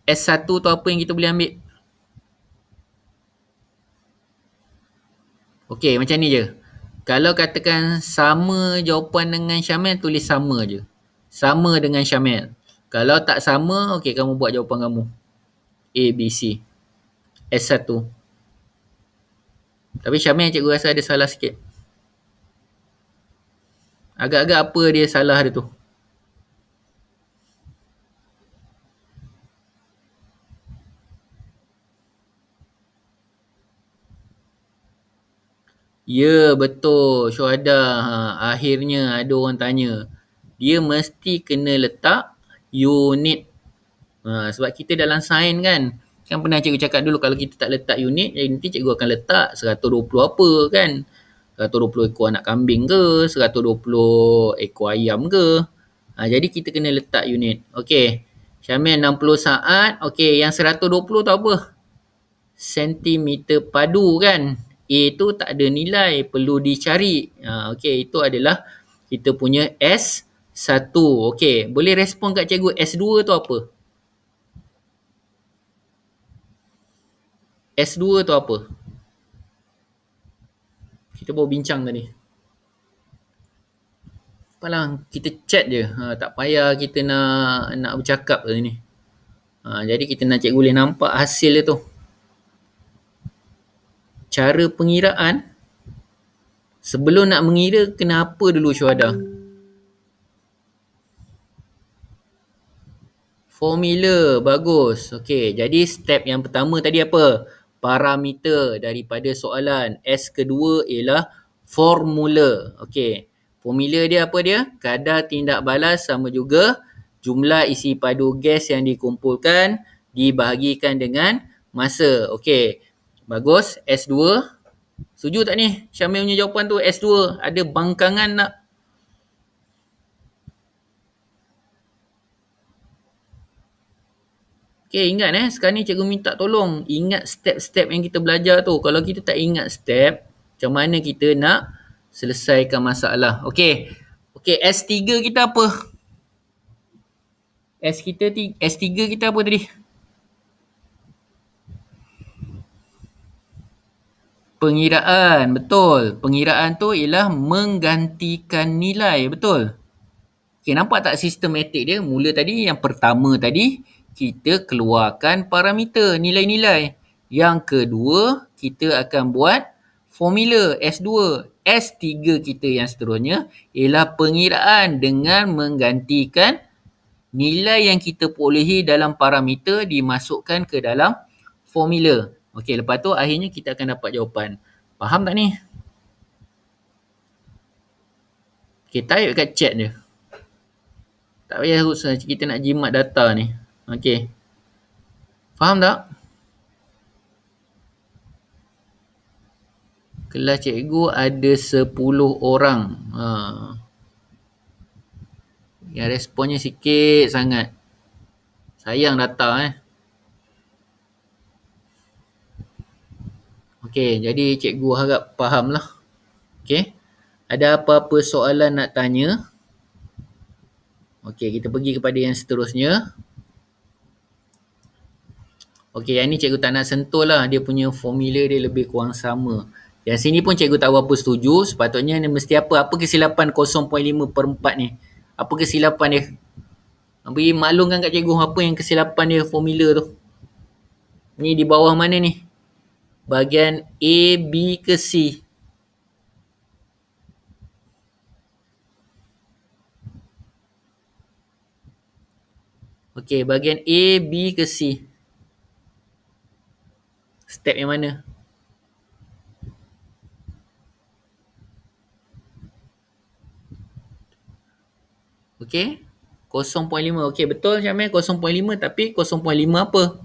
S1: S1 tu apa yang kita boleh ambil? Okey, macam ni je. Kalau katakan sama jawapan dengan Syamil, tulis sama je. Sama dengan Syamil. Kalau tak sama, okey, kamu buat jawapan kamu. A, B, C. S1. Tapi Syamil cikgu rasa ada salah sikit. Agak-agak apa dia salah dia tu? Ya, betul. Syuhada. Akhirnya ada orang tanya. Dia mesti kena letak unit. Sebab kita dalam sains kan. Kan pernah cikgu cakap dulu kalau kita tak letak unit, nanti cikgu akan letak 120 apa kan. 120 ekor anak kambing ke, 120 ekor ayam ke. Jadi kita kena letak unit. Okey. Syamil 60 saat. Okey, yang 120 tu apa? Sentimeter padu kan. A tu tak ada nilai, perlu dicari. Okey, itu adalah kita punya S1. Okey, boleh respon kat cikgu. S2 tu apa? S2 tu apa? Kita baru bincang tadi. Apalah, kita chat je. Tak payah kita nak bercakap tadi ni. Jadi kita nak cikgu boleh nampak hasil dia tu. Cara pengiraan Sebelum nak mengira, kena apa dulu Syuhada? Formula, bagus. Okey, jadi step yang pertama tadi apa? Parameter daripada soalan. S kedua ialah formula. Okey, formula dia apa dia? Kadar tindak balas sama juga jumlah isi padu gas yang dikumpulkan dibahagikan dengan masa. Okey, bagus. S2. Setuju tak ni? Syamil punya jawapan tu S2. Ada bangkangan nak? Okay, ingat sekarang ni cikgu minta tolong ingat step-step yang kita belajar tu. Kalau kita tak ingat step, macam mana kita nak selesaikan masalah. Okay, S3 kita apa? S3 kita apa tadi? Pengiraan, betul. Pengiraan tu ialah menggantikan nilai, betul. Okay, nampak tak sistematik dia? Mula tadi, yang pertama tadi, kita keluarkan parameter, nilai-nilai. Yang kedua, kita akan buat formula S2. S3 kita yang seterusnya ialah pengiraan dengan menggantikan nilai yang kita perolehi dalam parameter dimasukkan ke dalam formula. Okey, lepas tu akhirnya kita akan dapat jawapan. Faham tak ni? Okey, type kat chat je. Tak payah susah kita nak jimat data ni. Okey. Faham tak? Kelas cikgu ada 10 orang. Yang responnya sikit sangat. Sayang data Okey, jadi cikgu harap faham lah. Okey. Ada apa-apa soalan nak tanya? Okey, kita pergi kepada yang seterusnya. Okey, yang ni cikgu tak nak sentuh lah. Dia punya formula dia lebih kurang sama. Yang sini pun cikgu tak berapa setuju. Sepatutnya ni mesti apa? Apa kesilapan 0.5/4 ni? Apa kesilapan dia? Beri maklumkan kat cikgu apa yang kesilapan dia formula tu. Ni di bawah mana ni? Bahagian A, B ke C? Okey, bahagian A, B ke C? Step yang mana? Okey. 0.5. Okey, betul Syamil 0.5 tapi 0.5 apa?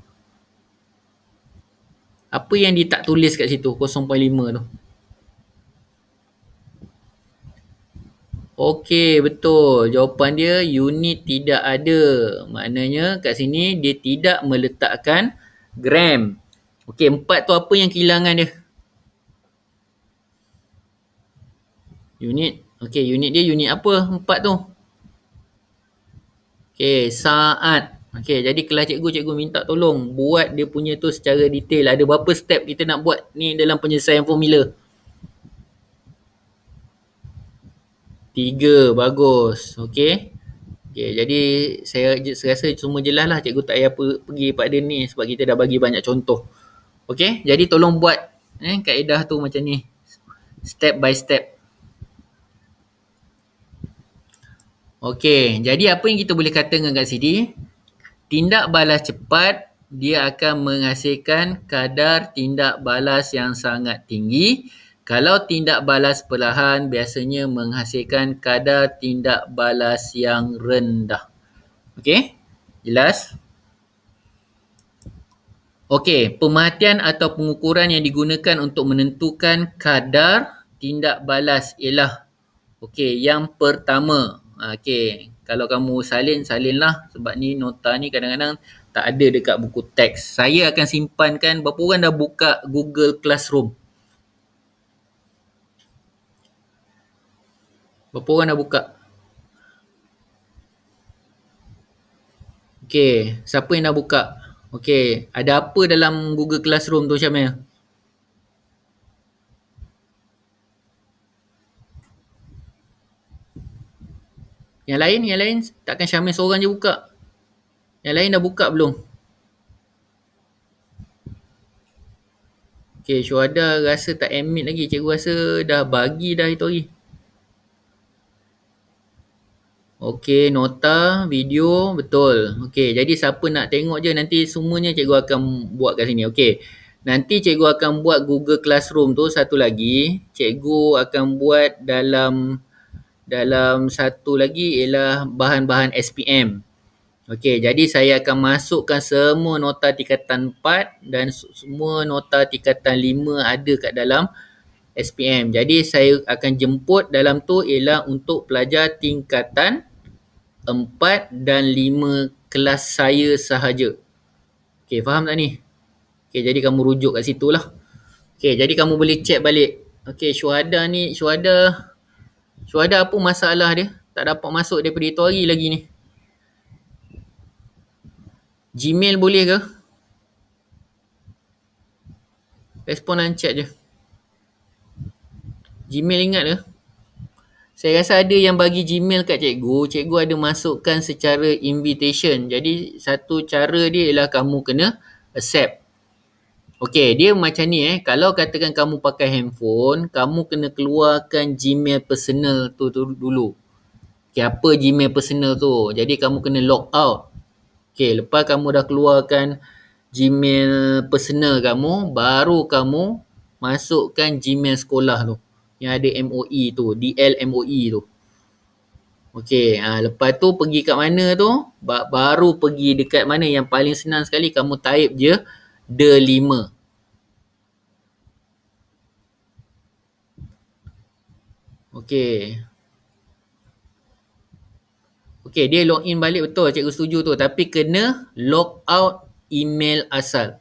S1: Apa yang dia tak tulis kat situ 0.5 tu? Okey, betul. Jawapan dia unit tidak ada. Maknanya kat sini dia tidak meletakkan gram. Okey, 4 tu apa yang kehilangan dia? Unit. Okey, unit dia unit apa? 4 tu. Okey, saat. Okey, jadi kelas cikgu minta tolong buat dia punya tu secara detail. Ada berapa step kita nak buat ni dalam penyelesaian formula? 3, bagus. Okey. Okey, jadi saya rasa semua jelas lah. Cikgu tak payah pergi pada ni sebab kita dah bagi banyak contoh. Okey, jadi tolong buat kaedah tu macam ni. Step by step. Okey, jadi apa yang kita boleh katakan kat sini? Tindak balas cepat, dia akan menghasilkan kadar tindak balas yang sangat tinggi. Kalau tindak balas perlahan, biasanya menghasilkan kadar tindak balas yang rendah. Okey, jelas? Okey, pemerhatian atau pengukuran yang digunakan untuk menentukan kadar tindak balas ialah yang pertama. Kalau kamu salinlah sebab ni nota ni kadang-kadang tak ada dekat buku teks. Saya akan simpankan. Berapa orang dah buka Google Classroom? Berapa orang dah buka? Okey, siapa yang dah buka? Okey, ada apa dalam Google Classroom tu Syamil? Yang lain takkan Syamil seorang je buka. Yang lain dah buka belum? Okey, Syuhada rasa tak admit lagi. Cikgu rasa dah bagi dah itu hari. Okey, nota, video, betul. Okey, jadi siapa nak tengok je nanti semuanya cikgu akan buat kat sini. Okey. Nanti cikgu akan buat Google Classroom tu satu lagi. Cikgu akan buat dalam satu lagi ialah bahan-bahan SPM. Okey, jadi saya akan masukkan semua nota tingkatan 4 dan semua nota tingkatan 5 ada kat dalam SPM. Jadi saya akan jemput dalam tu ialah untuk pelajar tingkatan 4 dan 5 kelas saya sahaja. Okey, faham tak ni? Okey, jadi kamu rujuk kat situ lah. Okey, jadi kamu boleh check balik. Okey, Syuhada ni, Syuhada apa masalah dia? Tak dapat masuk daripada itu hari lagi ni. Gmail boleh ke? Respon dan chat je. Gmail ingat ke? Saya rasa ada yang bagi Gmail kat cikgu. Cikgu ada masukkan secara invitation. Jadi satu cara dia ialah kamu kena accept. Okey, dia macam ni Kalau katakan kamu pakai handphone, kamu kena keluarkan Gmail personal tu dulu. Okey, apa Gmail personal tu? Jadi kamu kena log out. Okey, lepas kamu dah keluarkan Gmail personal kamu, baru kamu masukkan Gmail sekolah tu. Yang ada MOE tu, DL-MOE tu. Okey, lepas tu pergi kat mana tu? Baru pergi dekat mana yang paling senang sekali, kamu type je D5. Okey. Okey, dia login balik betul, cikgu setuju tu. Tapi kena log out email asal.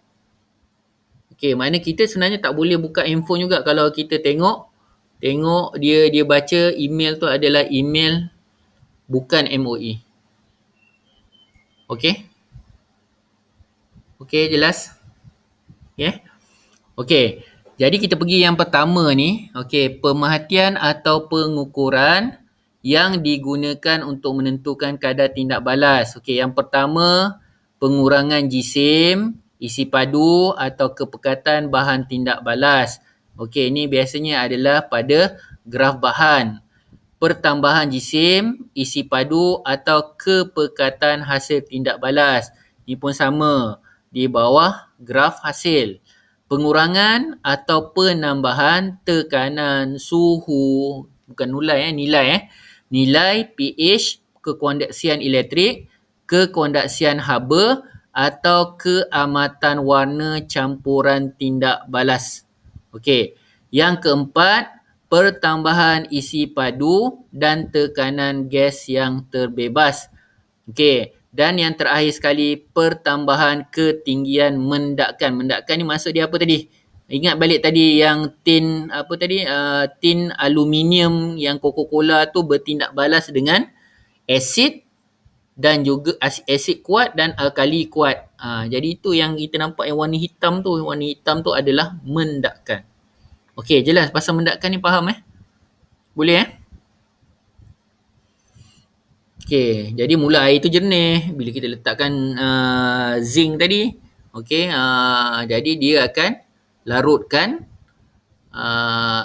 S1: Okey, mana kita sebenarnya tak boleh buka handphone juga kalau kita tengok dia baca email tu adalah email bukan MOE. Okey? Okey, jelas? Okay? Okey. Jadi kita pergi yang pertama ni. Okey, pemerhatian atau pengukuran yang digunakan untuk menentukan kadar tindak balas. Okey, yang pertama pengurangan jisim, isi padu atau kepekatan bahan tindak balas. Okey, ini biasanya adalah pada graf bahan. Pertambahan jisim, isi padu atau kepekatan hasil tindak balas. Ini pun sama di bawah graf hasil. Pengurangan atau penambahan tekanan suhu, bukan nilai, nilai pH, kekondaksian elektrik, kekondaksian haba atau keamatan warna campuran tindak balas. Okey. Yang keempat, pertambahan isi padu dan tekanan gas yang terbebas. Okey. Dan yang terakhir sekali, pertambahan ketinggian mendakkan. Mendakkan ni maksud dia apa tadi? Ingat balik tadi yang tin tin aluminium yang Coca-Cola tu bertindak balas dengan asid dan juga asid kuat dan alkali kuat. Jadi itu yang kita nampak yang warna hitam tu. Warna hitam tu adalah mendakkan. Okey, jelas pasal mendakkan ni faham Boleh Okey, jadi mula air tu jernih bila kita letakkan zinc tadi. Okey, jadi dia akan larutkan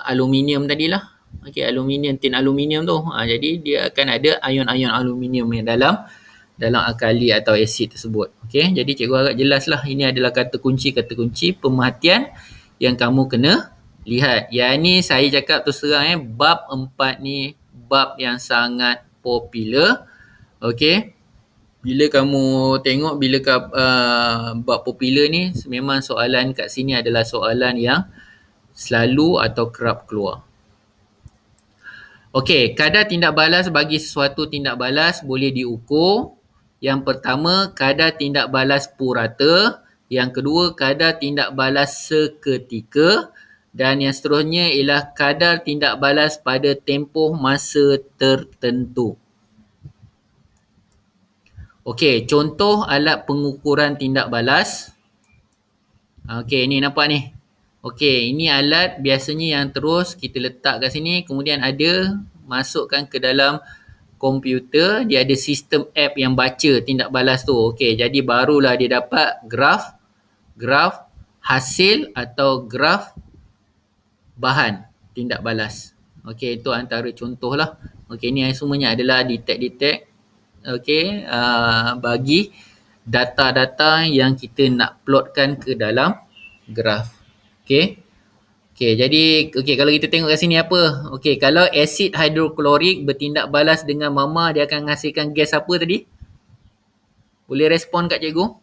S1: aluminium tadilah. Okey, aluminium, tin aluminium tu. Jadi dia akan ada ion-ion aluminium yang dalam alkali atau asid tersebut. Okey, jadi cikgu harap jelaslah. Ini adalah kata kunci pemerhatian yang kamu kena lihat. Yang ni saya cakap terus terang bab 4 ni bab yang sangat popular. Okey. Bila kamu tengok bab popular ni, memang soalan kat sini adalah soalan yang selalu atau kerap keluar. Okey, kadar tindak balas bagi sesuatu tindak balas boleh diukur. Yang pertama, kadar tindak balas purata. Yang kedua, kadar tindak balas seketika. Dan yang seterusnya ialah kadar tindak balas pada tempoh masa tertentu. Okey, contoh alat pengukuran tindak balas. Okey, ni nampak ni. Okey, ini alat biasanya yang terus kita letak kat sini. Kemudian ada masukkan ke dalam komputer. Dia ada sistem app yang baca tindak balas tu. Okey, jadi barulah dia dapat graf hasil atau graf bahan tindak balas. Okey, itu antara contoh lah. Okey, ni semuanya adalah detect. Okey, bagi data-data yang kita nak plotkan ke dalam graf. Okey. Okey, jadi kalau kita tengok kat sini apa? Okey, kalau asid hidroklorik bertindak balas dengan mama, dia akan menghasilkan gas apa tadi? Boleh respon kat cikgu?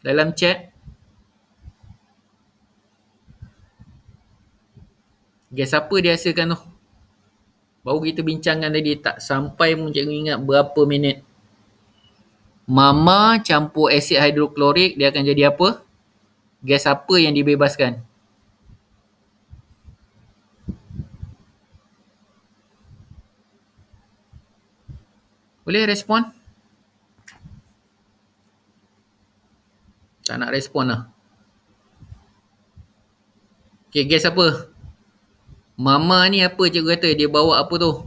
S1: Dalam chat. Gas apa dia hasilkan tu? Baru kita bincangkan tadi, tak sampai pun cikgu ingat berapa minit. Mama campur asid hidroklorik, dia akan jadi apa? Gas apa yang dibebaskan? Boleh respon? Tak nak respon lah. Okay, gas apa? Mama ni apa cikgu kata? Dia bawa apa tu?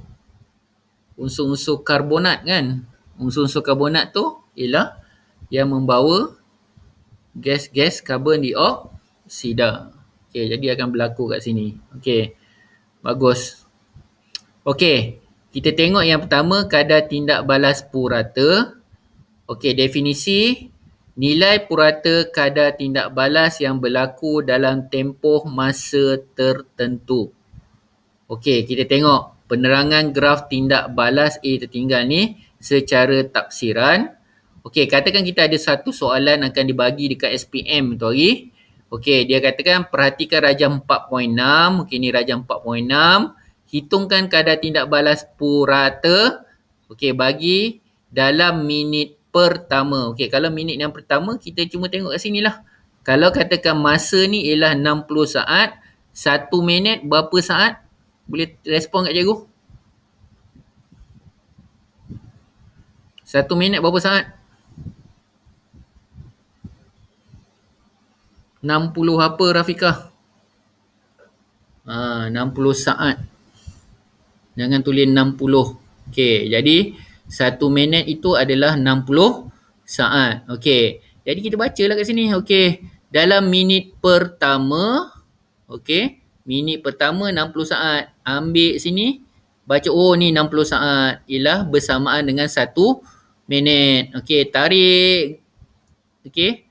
S1: Unsur-unsur karbonat kan? Unsur-unsur karbonat tu ialah yang membawa gas-gas karbon dioksida. Okay, jadi akan berlaku kat sini. Okay, bagus. Okay, kita tengok yang pertama, kadar tindak balas purata. Okay, definisi. Nilai purata kadar tindak balas yang berlaku dalam tempoh masa tertentu. Okey, kita tengok penerangan graf tindak balas A tertinggal ni secara tafsiran. Okey, katakan kita ada satu soalan akan dibagi dekat SPM tu hari. Okey, dia katakan perhatikan rajam 4.6. Okey, ni rajam 4.6. Hitungkan kadar tindak balas purata. Okey, bagi dalam minit pertama. Okey, kalau minit yang pertama kita cuma tengok kat sini lah. Kalau katakan masa ni ialah 60 saat, 1 minit berapa saat? Boleh respon kat cikgu? 1 minit berapa saat? 60 apa Rafiqah? 60 saat. Jangan tulis 60. Okey, jadi 1 minit itu adalah 60 saat. Okey, jadi kita bacalah kat sini. Okey, dalam minit pertama, okey, minit pertama 60 saat. Ambil sini, baca, oh ni 60 saat. Ialah bersamaan dengan 1 minit. Okey, tarik. Okey,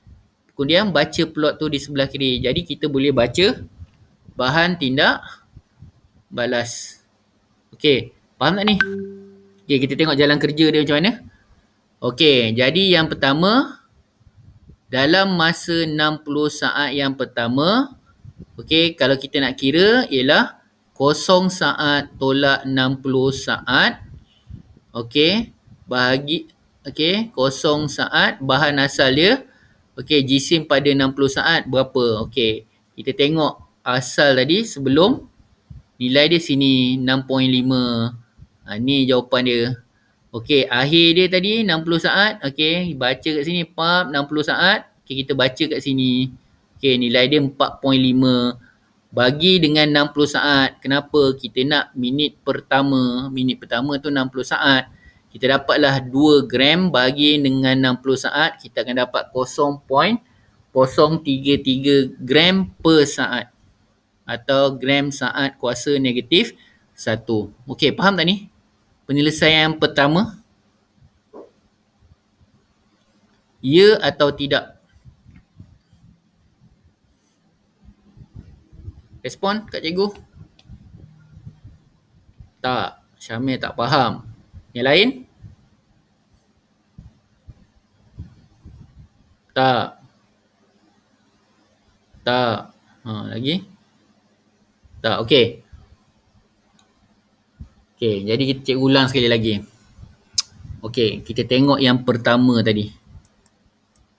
S1: kemudian baca plot tu di sebelah kiri. Jadi kita boleh baca bahan tindak balas. Okey, faham tak ni? Okey, kita tengok jalan kerja dia macam mana. Okey, jadi yang pertama, dalam masa 60 saat yang pertama, okey, kalau kita nak kira ialah 0 saat tolak 60 saat. Okey, bahagi, okey, 0 saat, bahan asal dia. Okey, jisim pada 60 saat berapa? Okey, kita tengok asal tadi sebelum, nilai dia sini 6.5. Ni jawapan dia. Okey, akhir dia tadi 60 saat. Okey, baca kat sini, 60 saat. Okey, kita baca kat sini. Okey, nilai dia 4.5. Bagi dengan 60 saat. Kenapa? Kita nak minit pertama. Minit pertama tu 60 saat. Kita dapatlah 2 gram bagi dengan 60 saat. Kita akan dapat 0.033 gram per saat. Atau gram saat kuasa negatif 1. Okey, faham tak ni? Penyelesaian pertama. Ya atau tidak? Respon kat cikgu. Tak. Syamil tak faham. Yang lain? Tak. Tak. Lagi? Tak. Okey. Okey, jadi kita cikgu ulang sekali lagi. Okey, kita tengok yang pertama tadi.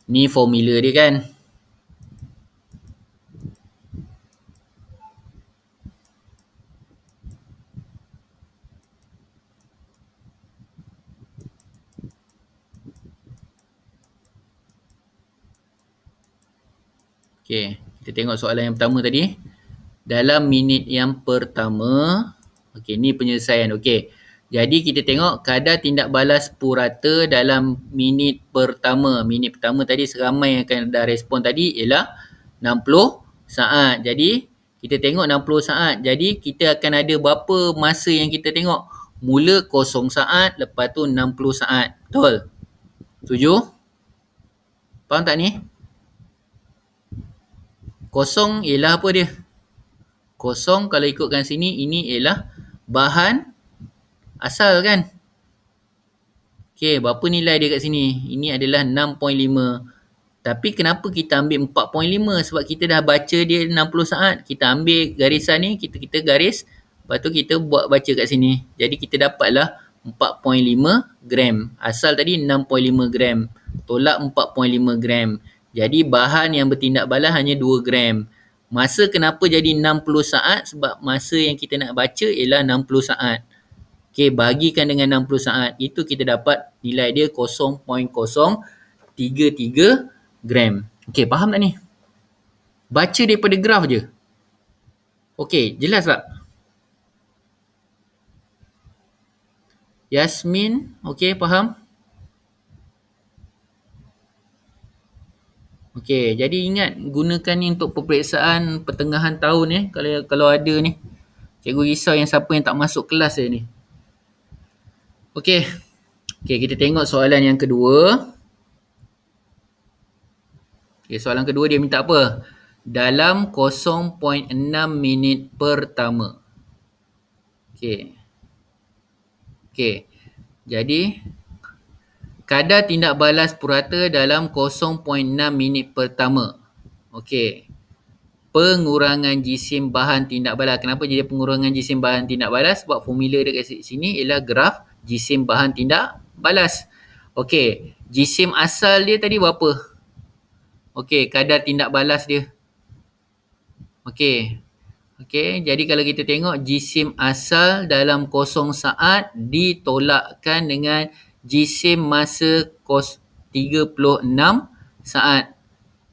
S1: Ni formula dia kan. Okey, kita tengok soalan yang pertama tadi. Dalam minit yang pertama, okey, ni penyelesaian. Okey, Jadi kita tengok kadar tindak balas purata dalam minit pertama. Minit pertama tadi seramai yang akan dah respon tadi ialah 60 saat. Jadi kita tengok 60 saat. Jadi kita akan ada berapa masa yang kita tengok? Mula 0 saat, lepas tu 60 saat. Betul? Setuju? Faham tak ni? Kosong ialah apa dia? Kosong kalau ikutkan sini, ini ialah bahan asal kan? Okey, berapa nilai dia kat sini? Ini adalah 6.5. Tapi kenapa kita ambil 4.5? Sebab kita dah baca dia 60 saat. Kita ambil garisan ni, kita garis. Lepas tu kita buat baca kat sini. Jadi kita dapatlah 4.5 gram. Asal tadi 6.5 gram. Tolak 4.5 gram. Jadi bahan yang bertindak balas hanya 2 gram. Masa kenapa jadi 60 saat? Sebab masa yang kita nak baca ialah 60 saat. Okey, bagikan dengan 60 saat. Itu kita dapat nilai dia 0.033 gram. Okey, faham tak ni? Baca daripada graf je. Okey, jelas tak? Yasmin, okey, faham? Okey, jadi ingat gunakan ni untuk peperiksaan pertengahan tahun kalau ada ni. Cikgu risau yang siapa yang tak masuk kelas ni. Okey. Okey, kita tengok soalan yang kedua. Okey, soalan kedua dia minta apa? Dalam 0.6 minit pertama. Okey. Okey. Jadi kadar tindak balas purata dalam 0.6 minit pertama. Okey. Pengurangan jisim bahan tindak balas. Kenapa jadi pengurangan jisim bahan tindak balas? Sebab formula dekat sini ialah graf jisim bahan tindak balas. Okey, jisim asal dia tadi berapa? Okey, kadar tindak balas dia. Okey. Okey, jadi kalau kita tengok jisim asal dalam 0 saat ditolakkan dengan jisim masa 36 saat.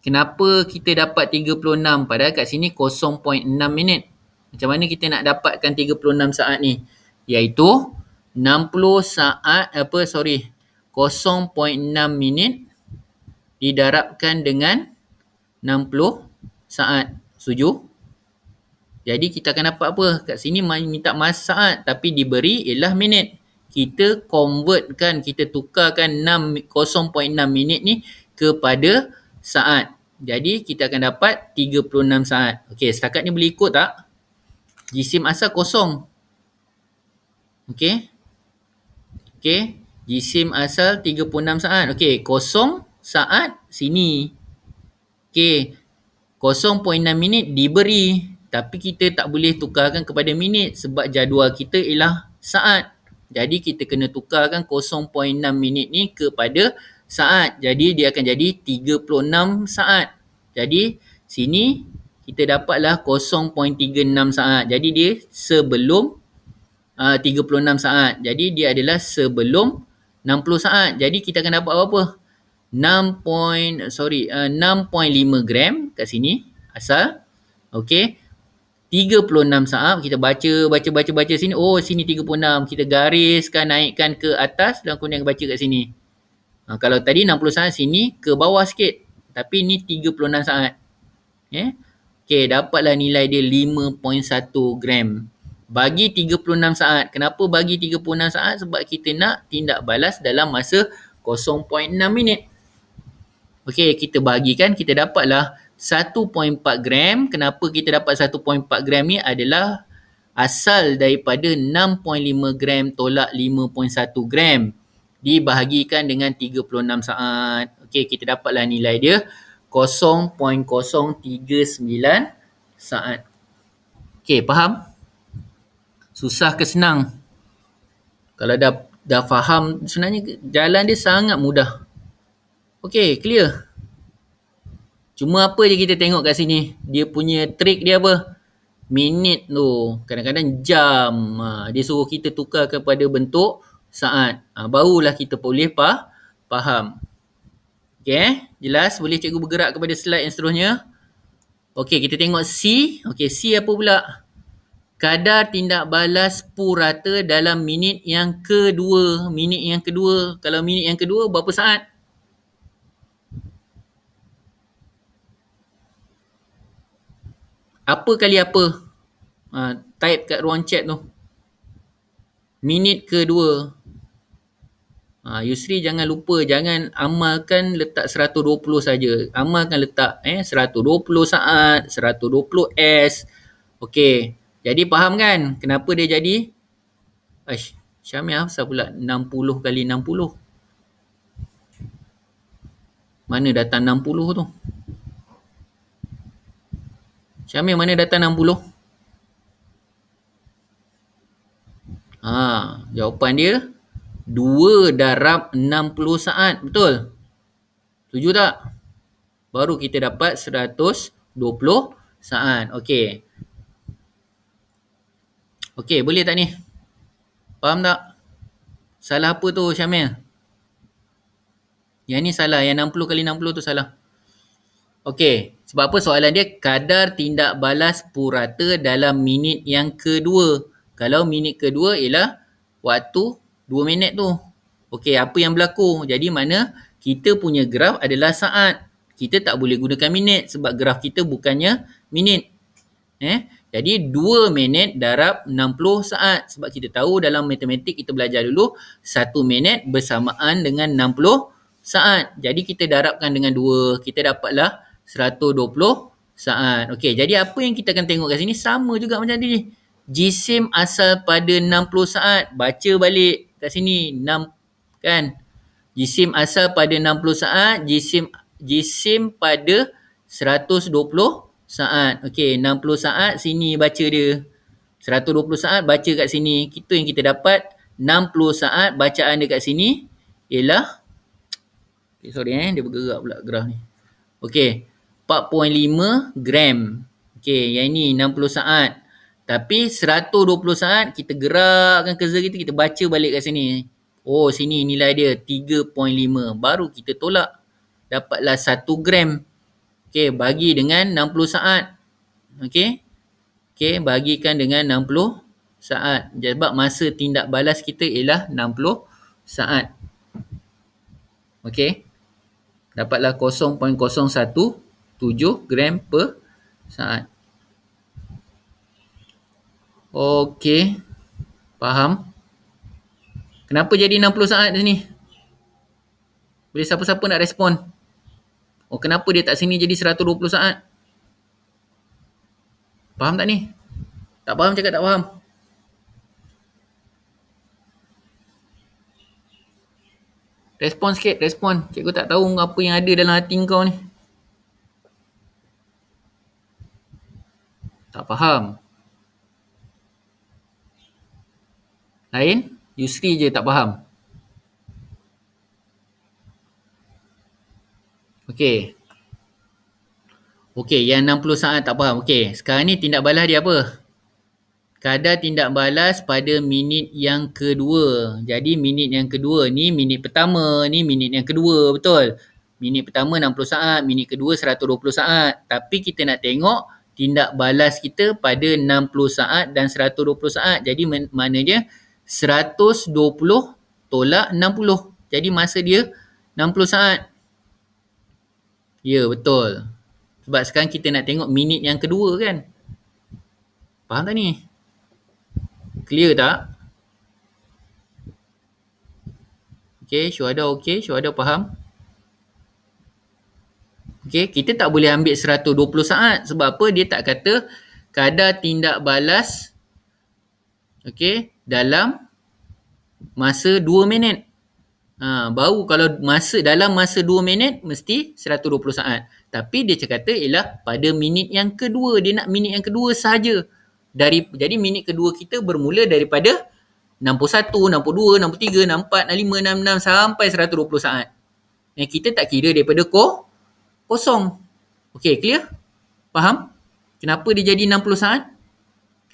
S1: Kenapa kita dapat 36? Padahal kat sini 0.6 minit. Macam mana kita nak dapatkan 36 saat ni? Iaitu 60 saat, 0.6 minit didarabkan dengan 60 saat. Setuju? Jadi kita akan dapat apa? Kat sini minta masa saat tapi diberi ialah minit. Kita convertkan, kita tukarkan 0.6 minit ni kepada saat. Jadi kita akan dapat 36 saat. Okey, setakat ni boleh ikut tak? Jisim asal kosong. Okey. Okey, jisim asal 36 saat. Okey, 0 saat sini. Okey, 0.6 minit diberi. Tapi kita tak boleh tukarkan kepada minit sebab jadual kita ialah saat. Jadi kita kena tukarkan 0.6 minit ni kepada saat. Jadi dia akan jadi 36 saat. Jadi sini kita dapatlah 0.36 saat. Jadi dia sebelum 36 saat. Jadi dia adalah sebelum 60 saat. Jadi kita akan dapat berapa? 6.5 gram kat sini asal. Okey. 36 saat kita baca sini. Oh, sini 36. Kita gariskan, naikkan ke atas dan kemudian baca kat sini. Kalau tadi 60 saat sini ke bawah sikit. Tapi ni 36 saat. Okey, dapatlah nilai dia 5.1 gram. Bagi 36 saat. Kenapa bagi 36 saat? Sebab kita nak tindak balas dalam masa 0.6 minit. Okey, kita bagikan, kita dapatlah 1.4 gram. Kenapa kita dapat 1.4 gram ni adalah asal daripada 6.5 gram tolak 5.1 gram. Dibahagikan dengan 36 saat. Okey, kita dapatlah nilai dia 0.039 saat. Okey, faham? Susah ke senang? Kalau dah faham, sebenarnya jalan dia sangat mudah. Okey, clear? Cuma apa je kita tengok kat sini. Dia punya trik dia apa? Minit tu. Kadang-kadang jam. Dia suruh kita tukar kepada bentuk saat. Barulah kita boleh faham. Okey, jelas? Boleh cikgu bergerak kepada slide yang seterusnya. Okey, kita tengok C. Okey, C apa pula? kadar tindak balas purata dalam minit yang kedua. Minit yang kedua. Kalau minit yang kedua berapa saat? Apa kali apa? Type kat ruang chat tu. Minit kedua. Yusri jangan lupa, jangan amalkan letak 120 saja. Amalkan letak 120 saat, 120 S. Okey. Jadi faham kan kenapa dia jadi? Syamil asal pula 60 kali 60. Mana datang 60 tu? Syamil mana datang 60? Jawapan dia 2 darab 60 saat. Betul? Setuju tak? Baru kita dapat 120 saat. Okey. Okey, boleh tak ni? Faham tak? Salah apa tu Syamil? Yang ni salah. Yang 60 kali 60 tu salah. Okey. Sebab apa soalan dia? Kadar tindak balas purata dalam minit yang kedua. Kalau minit kedua ialah waktu 2 minit tu. Okey, apa yang berlaku? Jadi mana kita punya graf adalah saat. Kita tak boleh gunakan minit sebab graf kita bukannya minit. Jadi 2 minit darab 60 saat. Sebab kita tahu dalam matematik kita belajar dulu 1 minit bersamaan dengan 60 saat. Jadi kita darabkan dengan 2. Kita dapatlah 120 saat. Okey, jadi apa yang kita akan tengok kat sini sama juga macam tadi. Jisim asal pada 60 saat. Baca balik kat sini 6 kan. Jisim asal pada 60 saat, jisim pada 120 saat. Okey, 60 saat sini baca dia. 120 saat baca kat sini. Itu yang kita dapat. 60 saat bacaan dia kat sini ialah dia bergerak pula graf ni. Okey, 4.5 gram. Okey, yang ni 60 saat. Tapi 120 saat kita gerakkan cursor kita baca balik kat sini. Oh, sini nilai dia 3.5. Baru kita tolak. Dapatlah 1 gram. Okey, bagi dengan 60 saat. Okey. Okey, bagikan dengan 60 saat. Sebab masa tindak balas kita ialah 60 saat. Okey. Dapatlah 0.017 gram per saat. Okey. Faham? Kenapa jadi 60 saat di sini? Boleh siapa-siapa nak respon? Oh, kenapa dia tak sini jadi 120 saat? Faham tak ni? Tak faham cakap tak faham. Respon sikit, respon. Cikgu tak tahu apa yang ada dalam hati kau ni. Tak faham. Lain? Yusri je tak faham. Okey. Okey, yang 60 saat tak faham. Okey, sekarang ni tindak balas dia apa? Kadar tindak balas pada minit yang kedua. Jadi minit yang kedua ni minit pertama, ni minit yang kedua, betul? Minit pertama 60 saat, minit kedua 120 saat. Tapi kita nak tengok tindak balas kita pada 60 saat dan 120 saat. Jadi maknanya 120 tolak 60. Jadi masa dia 60 saat. Ya, betul. Sebab sekarang kita nak tengok minit yang kedua kan. Faham tak ni? Clear tak? Okey, Syuhada okey. Syuhada faham? Okey, kita tak boleh ambil 120 saat. Sebab apa? Dia tak kata kadar tindak balas dalam masa 2 minit. Baru kalau dalam masa 2 minit mesti 120 saat. Tapi dia kata ialah pada minit yang kedua. Dia nak minit yang kedua saja. Jadi minit kedua kita bermula daripada 61, 62, 63, 64, 65, 66 sampai 120 saat. Kita tak kira daripada kosong. Okey, clear? Faham? Kenapa dia jadi 60 saat?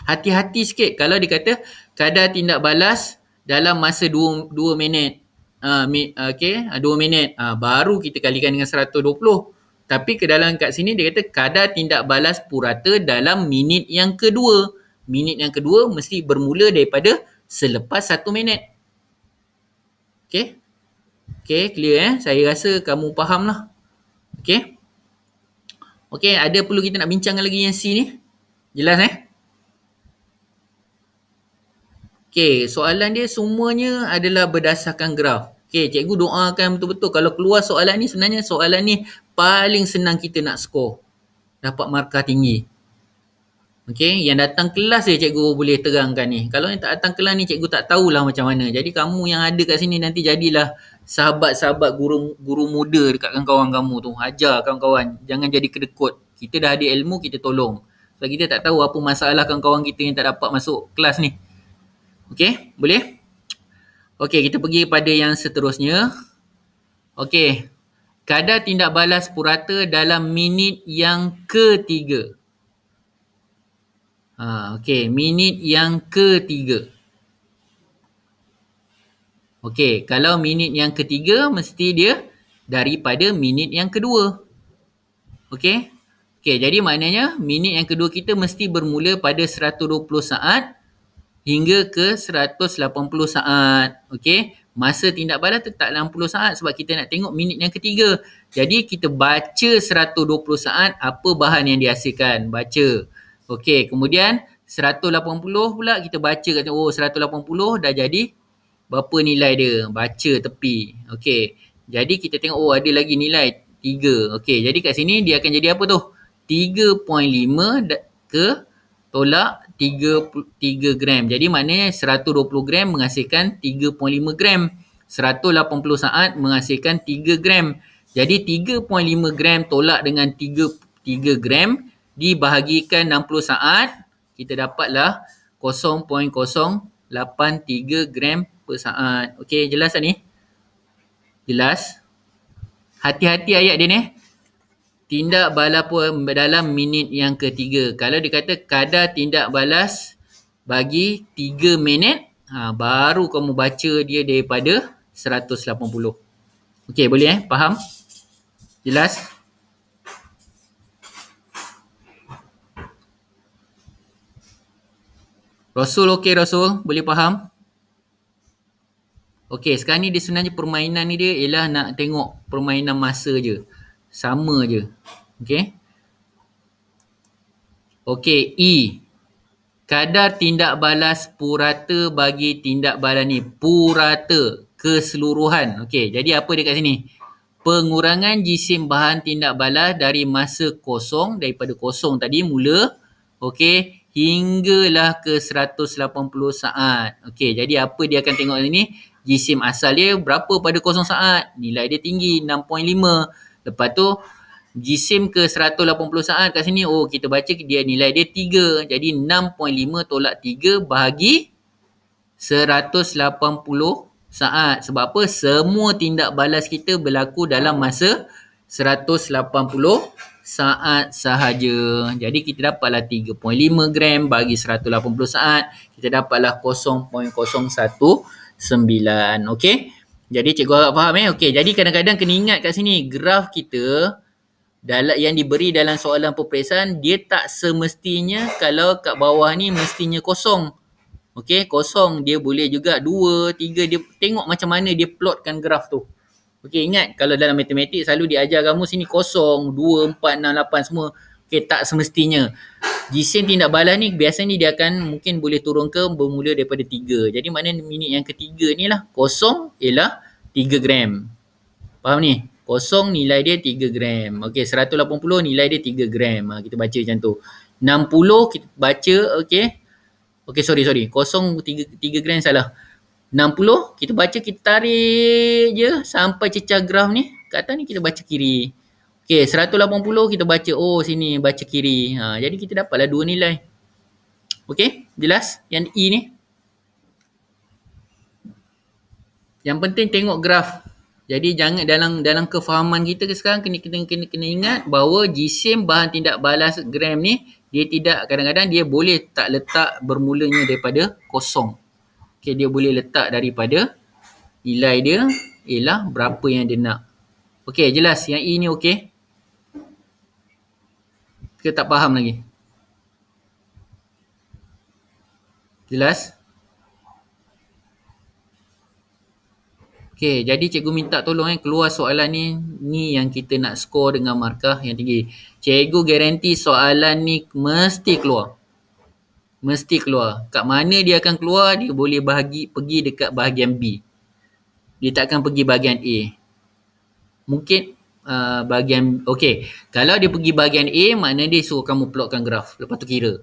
S1: Hati-hati sikit kalau dia kata kadar tindak balas dalam masa 2 minit. 2 minit. Baru kita kalikan dengan 120. Tapi ke dalam kat sini dia kata kadar tindak balas purata dalam minit yang kedua. minit yang kedua mesti bermula daripada selepas 1 minit. Okay? Okay, clear Saya rasa kamu faham lah. Okay? Okay, ada perlu kita nak bincangkan lagi yang C ni? Jelas Okay, soalan dia semuanya adalah berdasarkan graf. Okay, cikgu doakan betul-betul. Kalau keluar soalan ni, sebenarnya soalan ni paling senang kita nak skor. Dapat markah tinggi. Okay, yang datang kelas je cikgu boleh terangkan ni. Kalau yang tak datang kelas ni, cikgu tak tahulah macam mana. Jadi kamu yang ada kat sini nanti jadilah sahabat-sahabat guru muda dekat kawan-kawan kamu tu. Ajar kawan-kawan. Jangan jadi kedekut. Kita dah ada ilmu, kita tolong. Sebab kita tak tahu apa masalah kawan-kawan kita yang tak dapat masuk kelas ni. Okay, boleh? Okay, kita pergi pada yang seterusnya. Okay, kadar tindak balas purata dalam minit yang ketiga. Okay, minit yang ketiga. Okay, kalau minit yang ketiga mesti dia daripada minit yang kedua. Okay. Okay, jadi maknanya minit yang kedua kita mesti bermula pada 120 saat hingga ke 180 saat. Okay. Masa tindak balas tetap 60 saat sebab kita nak tengok minit yang ketiga. Jadi kita baca 120 saat apa bahan yang dihasilkan. Baca. Okey, kemudian 180 pula kita baca kat 180 dah jadi berapa nilai dia. Baca tepi. Okey. Jadi kita tengok ada lagi nilai 3. Okey, jadi kat sini dia akan jadi apa tu? 3.5 ke tolak 3 gram. Jadi maknanya 120 gram menghasilkan 3.5 gram. 180 saat menghasilkan 3 gram. Jadi 3.5 gram tolak dengan 3 gram dibahagikan 60 saat, kita dapatlah 0.083 gram per saat. Okey, jelas tak ni? Jelas? Hati-hati ayat dia ni. Tindak balas dalam minit yang ketiga. Kalau dia kata kadar tindak balas bagi 3 minit, baru kamu baca dia daripada 180. Okey, boleh Faham? Jelas? Rasul okey Rasul? Boleh faham? Okey, sekarang ni dia sebenarnya permainan ni dia ialah nak tengok permainan masa je. Sama je. Okey. Okey, E. Kadar tindak balas purata bagi tindak balas ni. Purata. Keseluruhan. Okey, jadi apa dia kat sini? Pengurangan jisim bahan tindak balas dari masa kosong, daripada kosong tadi mula. Okey. Hinggalah ke 180 saat. Okey, jadi apa dia akan tengok ni? Jisim asal dia berapa pada 0 saat? Nilai dia tinggi, 6.5. Lepas tu, jisim ke 180 saat kat sini, kita baca dia nilai dia 3. Jadi 6.5 tolak 3 bahagi 180 saat. Sebab apa? Semua tindak balas kita berlaku dalam masa 180 saat sahaja. Jadi kita dapatlah 3.5 gram bagi 180 saat. Kita dapatlah 0.019. Okey. Jadi cikgu harap faham Okey. Jadi kadang-kadang kena ingat kat sini graf kita yang diberi dalam soalan peperiksaan dia tak semestinya kalau kat bawah ni mestinya kosong. Okey, kosong dia boleh juga 2, 3 dia tengok macam mana dia plotkan graf tu. Okey, ingat kalau dalam matematik selalu diajar kamu sini kosong, 2, 4, 6, 8 semua. Okey, tak semestinya. Jisim tindak balas ni biasanya dia akan mungkin boleh turun ke bermula daripada 3. Jadi maknanya minit yang ketiga ni lah, kosong ialah 3 gram. Faham ni? Kosong nilai dia 3 gram. Okey, 180 nilai dia 3 gram. Kita baca macam tu. 60 kita baca, okey. Okey, sorry. Kosong 3 gram salah. 60 kita baca, kita tarik je sampai cecah graf ni. Kat atas ni kita baca kiri. Okey, 180 kita baca, sini baca kiri. Jadi kita dapatlah 2 nilai. Okey, jelas yang E ni? Yang penting tengok graf. Jadi jangan dalam kefahaman kita sekarang kena ingat bahawa jisim bahan tindak balas gram ni dia tidak, kadang-kadang dia boleh tak letak bermulanya daripada kosong. Okey, dia boleh letak daripada nilai dia ialah berapa yang dia nak. Okey, jelas yang E ni okey? Kita tak faham lagi. Jelas? Okey, jadi cikgu minta tolong keluar soalan ni yang kita nak skor dengan markah yang tinggi. Cikgu garanti soalan ni mesti keluar. Mesti keluar. Kat mana dia akan keluar, dia boleh pergi dekat bahagian B. Dia takkan pergi bahagian A. Mungkin bahagian, okey. Kalau dia pergi bahagian A, makna dia suruh kamu plotkan graf. Lepas tu kira.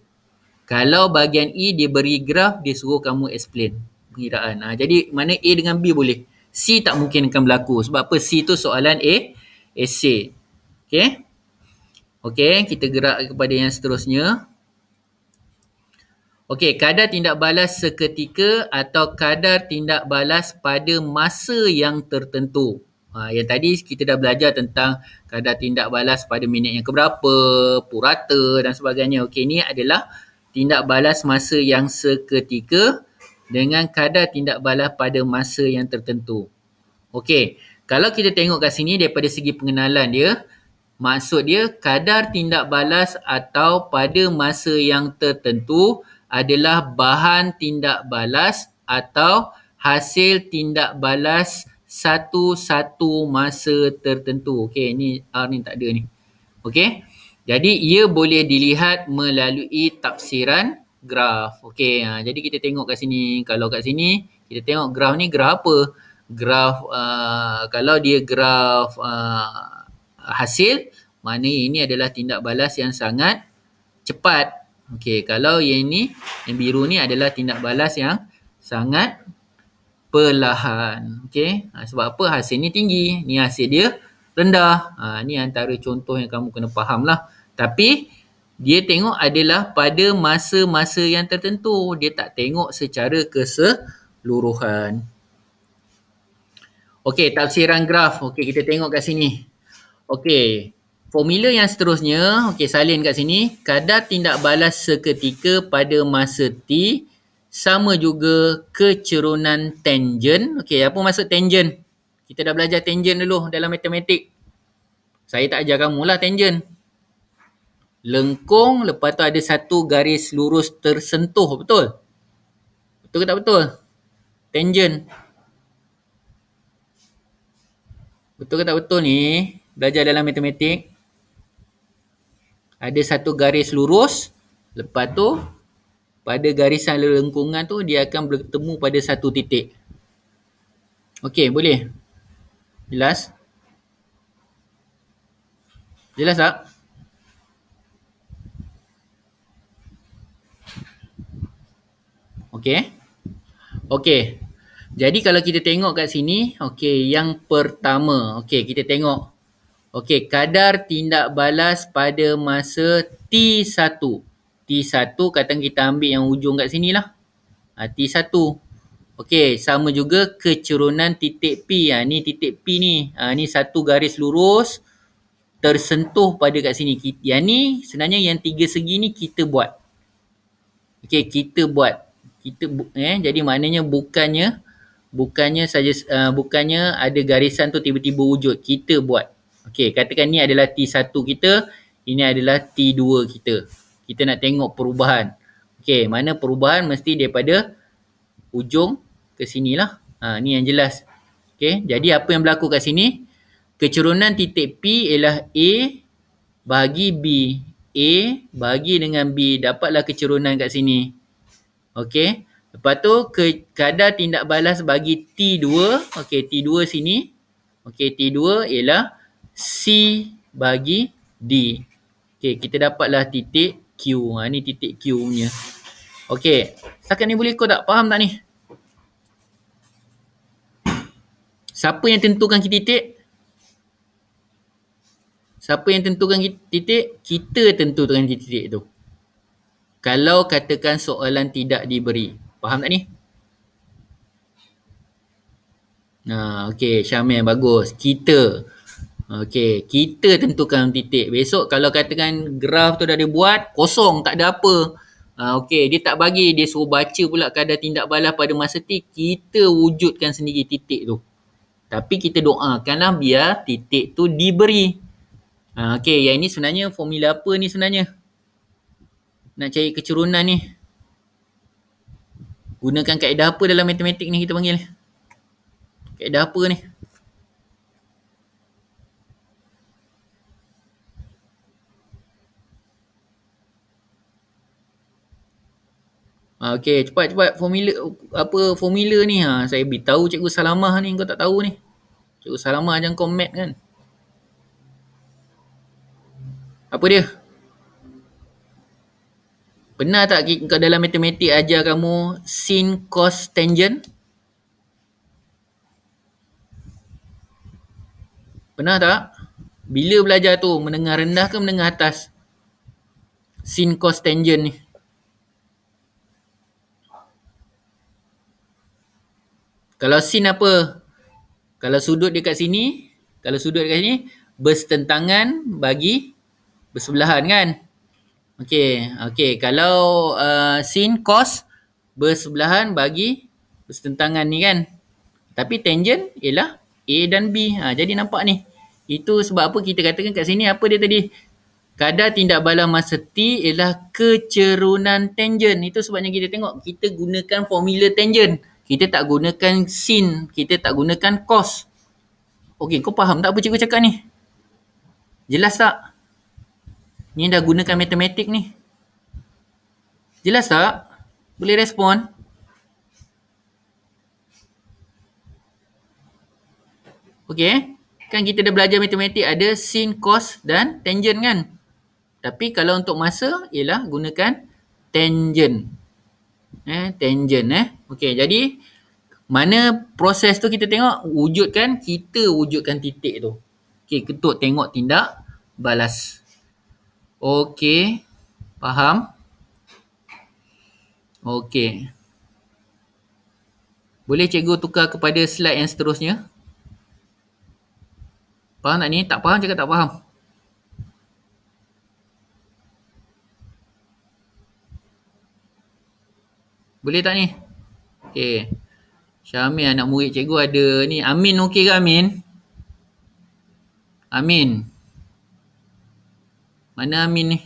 S1: Kalau bahagian E dia beri graf, dia suruh kamu explain pengiraan. Jadi mana A dengan B boleh. C tak mungkin akan berlaku. Sebab apa? C tu soalan essay. Okey. Okey, kita gerak kepada yang seterusnya. Okey, kadar tindak balas seketika atau kadar tindak balas pada masa yang tertentu. Yang tadi kita dah belajar tentang kadar tindak balas pada minit yang keberapa, purata dan sebagainya. Okey, ini adalah tindak balas masa yang seketika dengan kadar tindak balas pada masa yang tertentu. Okey, kalau kita tengok kat sini daripada segi pengenalan dia, maksud dia kadar tindak balas atau pada masa yang tertentu adalah bahan tindak balas atau hasil tindak balas satu-satu masa tertentu. Okey, ni R ni tak ada ni. Okey. Jadi ia boleh dilihat melalui tafsiran graf. Okey, jadi kita tengok kat sini. Kalau kat sini kita tengok graf ni graf apa? Graf kalau dia graf hasil, mana ini adalah tindak balas yang sangat cepat. Okey, kalau yang ni, yang biru ni adalah tindak balas yang sangat perlahan. Okey, sebab apa? Hasil ni tinggi, ni hasil dia rendah. Ni antara contoh yang kamu kena faham lah. Tapi dia tengok adalah pada masa-masa yang tertentu. Dia tak tengok secara keseluruhan. Okey, tafsiran graf. Okey, kita tengok kat sini. Okey, formula yang seterusnya, okey, salin kat sini. Kadar tindak balas seketika pada masa T sama juga kecerunan tangent. Okey, apa maksud tangent? Kita dah belajar tangent dulu dalam matematik. Saya tak ajar kamu lah tangent. Lengkung, lepas tu ada satu garis lurus tersentuh, betul? Betul ke tak betul? Tangent. Betul ke tak betul ni? Belajar dalam matematik. Ada satu garis lurus, lepas tu pada garisan lengkungan tu dia akan bertemu pada satu titik. Okey, boleh? Jelas? Jelas tak? Okey. Okey. Jadi kalau kita tengok kat sini, okey, yang pertama, okey, kita tengok. Okey, kadar tindak balas pada masa T1. T1 kata kita ambil yang ujung kat sini lah. T1. Okey, sama juga kecerunan titik P. Ni titik P ni. Ni satu garis lurus tersentuh pada kat sini. Yang ni sebenarnya yang tiga segi ni kita buat. Okey, kita buat. Jadi maknanya bukannya ada garisan tu tiba-tiba wujud. Kita buat. Okey, katakan ni adalah T1 kita, ini adalah T2 kita. Kita nak tengok perubahan. Okey, mana perubahan mesti daripada ujung ke sinilah. Ni yang jelas. Okey, jadi apa yang berlaku kat sini? Kecerunan titik P ialah A bahagi B. A bahagi dengan B, dapatlah kecerunan kat sini. Okey. Lepas tu kadar tindak balas bagi T2. Okey, T2 sini. Okey, T2 ialah C bagi D. Okey, kita dapatlah titik Q. Ni titik Q punya. Okey, setakat ni boleh kau tak? Faham tak ni? Siapa yang tentukan titik? Siapa yang tentukan titik? Kita tentukan titik tu. Kalau katakan soalan tidak diberi. Faham tak ni? Okey, Syamil, bagus. Kita. Okey, kita tentukan titik. Besok kalau katakan graf tu dah dibuat, kosong, tak ada apa. Okey, dia tak bagi, dia suruh baca pula kadar tindak balas pada masa T. Kita wujudkan sendiri titik tu. Tapi kita doakanlah biar titik tu diberi. Okey, yang ini sebenarnya formula apa ni sebenarnya? Nak cari kecerunan ni. Gunakan kaedah apa dalam matematik ni kita panggil? Kaedah apa ni? Okey, cepat formula ni? Saya beritahu Cikgu Salamah ni, kau tak tahu ni. Cikgu Salamah ajar kau mat kan? Apa dia? Pernah tak kau dalam matematik ajar kamu sin, cos, tangent? Pernah tak? Bila belajar tu? Menengah rendah ke menengah atas? Sin, cos, tangent ni. Kalau sin apa? Kalau sudut dekat sini, bersetentangan bagi bersebelahan kan? Okey. Kalau sin, cos bersebelahan bagi bersetentangan ni kan? Tapi tangent ialah A dan B. Jadi nampak ni. Itu sebab apa kita katakan kat sini, apa dia tadi? Kadar tindak balas masa T ialah kecerunan tangent. Itu sebabnya kita tengok, kita gunakan formula tangent. Kita tak gunakan sin, kita tak gunakan cos. Okey, kau faham tak apa cikgu cakap ni? Jelas tak? Ni dah gunakan matematik ni. Jelas tak? Boleh respon? Okey, kan kita dah belajar matematik ada sin, cos dan tangent kan? Tapi kalau untuk masa ialah gunakan tangent. Tangent. Okey, jadi mana proses tu kita tengok kita wujudkan titik tu. Okey, ketuk tengok tindak balas. Okey, faham? Okey. Boleh cikgu tukar kepada slide yang seterusnya? Faham tak ni? Tak faham cakap tak faham. Boleh tak ni? Okey. Syamil anak murid cikgu ada ni. Amin okey ke Amin? Amin. Mana Amin ni?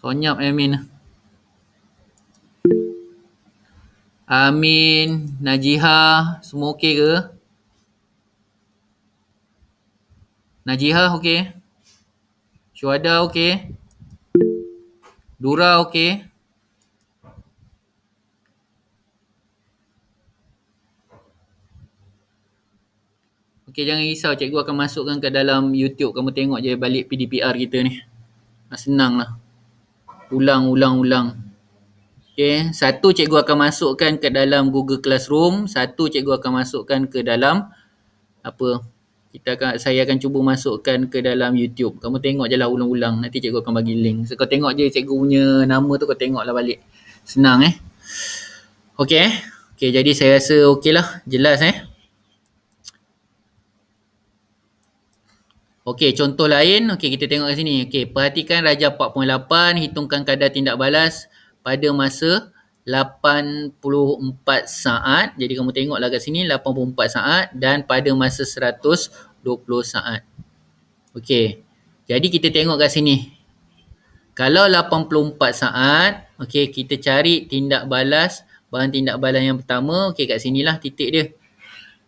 S1: Sonyap Amin. Amin, Najihah, semua okey ke? Najihah okey? Syuhada okey? Dura okey? Okey, jangan risau, cikgu akan masukkan ke dalam YouTube. Kamu tengok je balik PDPR kita ni. Senang lah. Ulang. Okey, satu cikgu akan masukkan ke dalam Google Classroom, satu cikgu akan masukkan ke dalam saya akan cuba masukkan ke dalam YouTube. Kamu tengok je lah ulang-ulang. Nanti cikgu akan bagi link. So, kau tengok je cikgu punya nama tu, kau tengok lah balik. Senang Okey. Okey, jadi saya rasa okey lah. Jelas Okey, contoh lain. Okey, kita tengok kat sini. Okey, perhatikan Rajah 4.8. Hitungkan kadar tindak balas pada masa 84 saat. Jadi kamu tengoklah kat sini 84 saat dan pada masa 120 saat. Okey. Jadi kita tengok kat sini. Kalau 84 saat, okey, kita cari tindak balas, bahan tindak balas yang pertama. Okey, kat sinilah titik dia.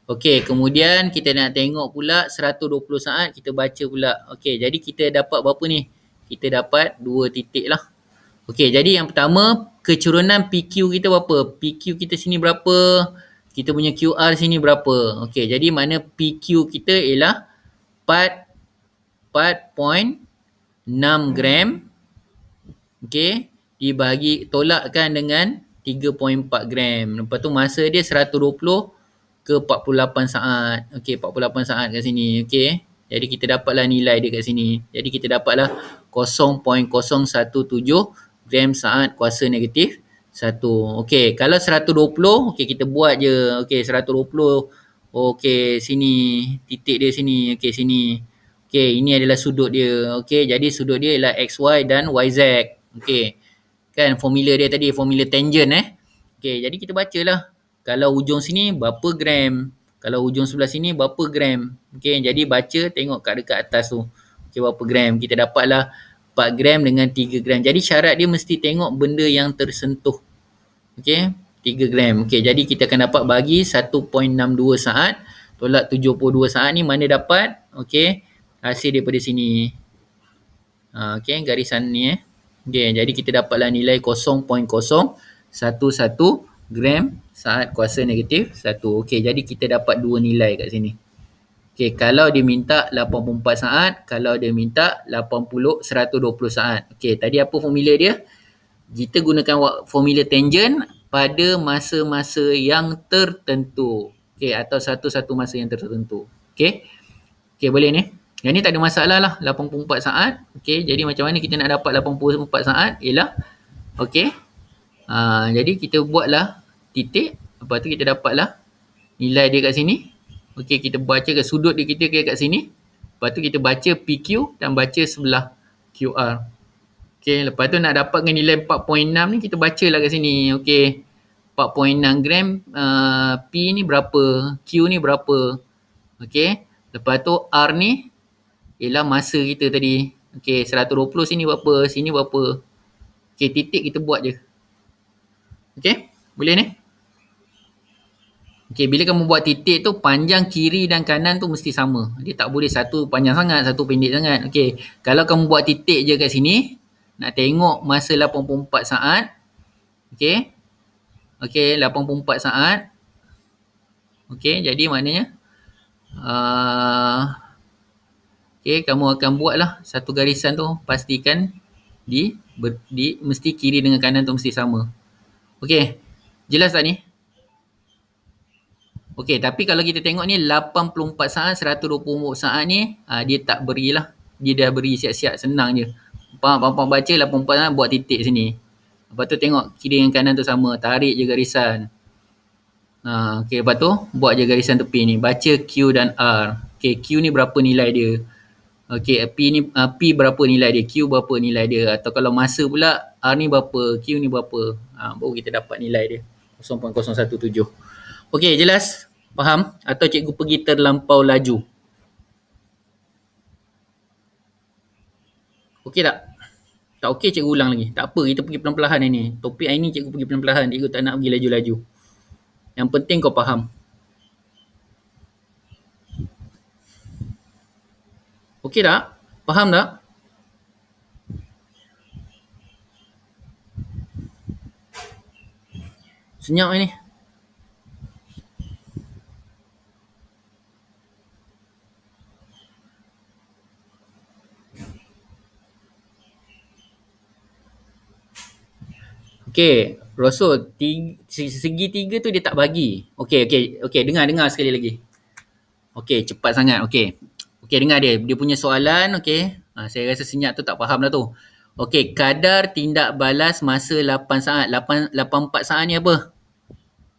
S1: Okey, kemudian kita nak tengok pula 120 saat, kita baca pula. Okey, jadi kita dapat berapa ni? Kita dapat 2 titik lah. Okey, jadi yang pertama, kecerunan PQ kita berapa? PQ kita sini berapa? Kita punya QR sini berapa? Okey, jadi mana PQ kita ialah 4.6 gram. Okey, tolakkan dengan 3.4 gram. Lepas tu masa dia 120 ke 48 saat. Okey, 48 saat kat sini. Okey, jadi kita dapatlah nilai dia kat sini. Jadi kita dapatlah 0.017 gram saat kuasa negatif 1. Okey, kalau 120, okey kita buat je. Okey, 120. Okey, sini. Titik dia sini. Okey, sini. Okey, ini adalah sudut dia. Okey, jadi sudut dia ialah XY dan YZ. Okey. Kan formula dia tadi, formula tangent Okey, jadi kita bacalah. Kalau ujung sini berapa gram? Kalau ujung sebelah sini berapa gram? Okey, jadi baca, tengok kat dekat atas tu. Okey, berapa gram? Kita dapatlah 4 gram dengan 3 gram. Jadi syarat dia mesti tengok benda yang tersentuh. Okey, 3 gram. Okey, jadi kita akan dapat bagi 1.62 saat tolak 72 saat ni mana dapat? Okey, hasil daripada sini. Okey, garisan ni Okey, jadi kita dapatlah nilai 0.011 gram saat kuasa negatif 1. Okey, jadi kita dapat dua nilai kat sini. Okey, kalau dia minta 84 saat, kalau dia minta 120 saat. Okey, tadi apa formula dia? Kita gunakan formula tangent pada masa-masa yang tertentu. Okey, atau satu-satu masa yang tertentu. Okey. Okey, boleh ni. Yang ni tak ada masalah lah, 84 saat. Okey, jadi macam mana kita nak dapat 84 saat? Ialah, okey. Jadi kita buatlah titik. Lepas tu kita dapatlah nilai dia kat sini. Okey, kita baca kat sudut dia kita kat sini. Lepas tu kita baca PQ dan baca sebelah QR. Okey, lepas tu nak dapatkan nilai 4.6 ni kita bacalah kat sini. Okey. 4.6 gram P ni berapa? Q ni berapa? Okey. Lepas tu R ni ialah masa kita tadi. Okey, 120 sini berapa? Sini berapa? Okey, titik kita buat je. Okey, boleh ni? Okey, bila kamu buat titik tu, panjang kiri dan kanan tu mesti sama. Dia tak boleh satu panjang sangat, satu pendek sangat. Okey, kalau kamu buat titik je kat sini, nak tengok masa 84 saat. Okey. Okey, 84 saat. Okey, jadi maknanya okey, kamu akan buatlah satu garisan tu, pastikan mesti kiri dengan kanan tu mesti sama. Okey, jelas tak ni? Okey, tapi kalau kita tengok ni 84 saat, 124 saat ni, dia tak berilah. Dia dah beri siap-siap, senang je. Pampak baca 84 saat, buat titik sini. Lepas tu tengok kiri dengan kanan tu sama, tarik je garisan. Okey, lepas tu buat je garisan tepi ni, baca Q dan R. Okey, Q ni berapa nilai dia? Okey, P berapa nilai dia, Q berapa nilai dia, atau kalau masa pula R ni berapa, Q ni berapa. Baru kita dapat nilai dia 0.017. Okey, jelas? Faham? Atau cikgu pergi terlampau laju? Okey tak? Tak okey, cikgu ulang lagi. Tak apa, kita pergi pelan-pelan ni. Topik hari ni cikgu pergi pelan-pelan, cikgu tak nak pergi laju-laju. Yang penting kau faham. Okey tak? Faham tak? Senyap ni. Okey, Rasul, segitiga tu dia tak bagi. Okey, dengar sekali lagi. Okey, cepat sangat. Okey, dengar dia. Dia punya soalan, okey. Saya rasa senyap tu tak faham dah tu. Okey, kadar tindak balas masa 8 saat. 84 saat ni apa?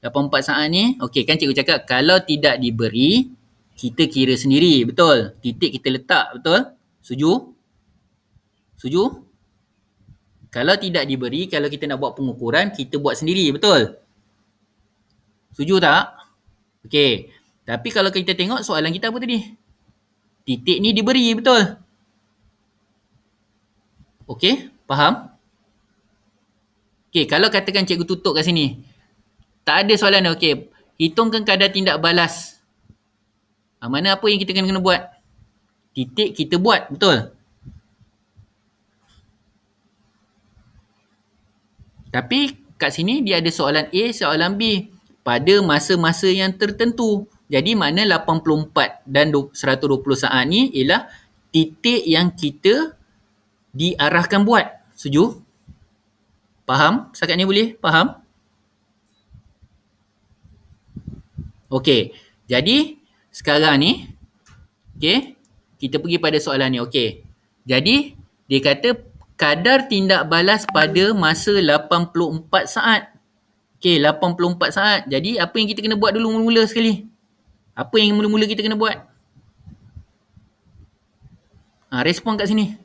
S1: 84 saat ni, okey kan cikgu cakap kalau tidak diberi, kita kira sendiri. Betul? Titik kita letak. Betul? Setuju? Setuju? Kalau tidak diberi, kalau kita nak buat pengukuran, kita buat sendiri. Betul? Setuju tak? Okey. Tapi kalau kita tengok soalan kita apa tadi? Titik ni diberi. Betul? Okey. Faham? Okey. Kalau katakan cikgu tutup kat sini. Tak ada soalan dah. Okey. Hitungkan kadar tindak balas. Mana apa yang kita kena buat? Titik kita buat. Betul? Tapi kat sini dia ada soalan A, soalan B pada masa-masa yang tertentu. Jadi mana 84 dan 120 saat ni ialah titik yang kita diarahkan buat. Setuju? Faham? Setakat ni boleh? Faham? Okey. Jadi sekarang ni okey, kita pergi pada soalan ni. Okey. Jadi dia kata kadar tindak balas pada masa 84 saat. Okey, 84 saat. Jadi, apa yang kita kena buat dulu mula-mula sekali? Apa yang mula-mula kita kena buat? Respon kat sini.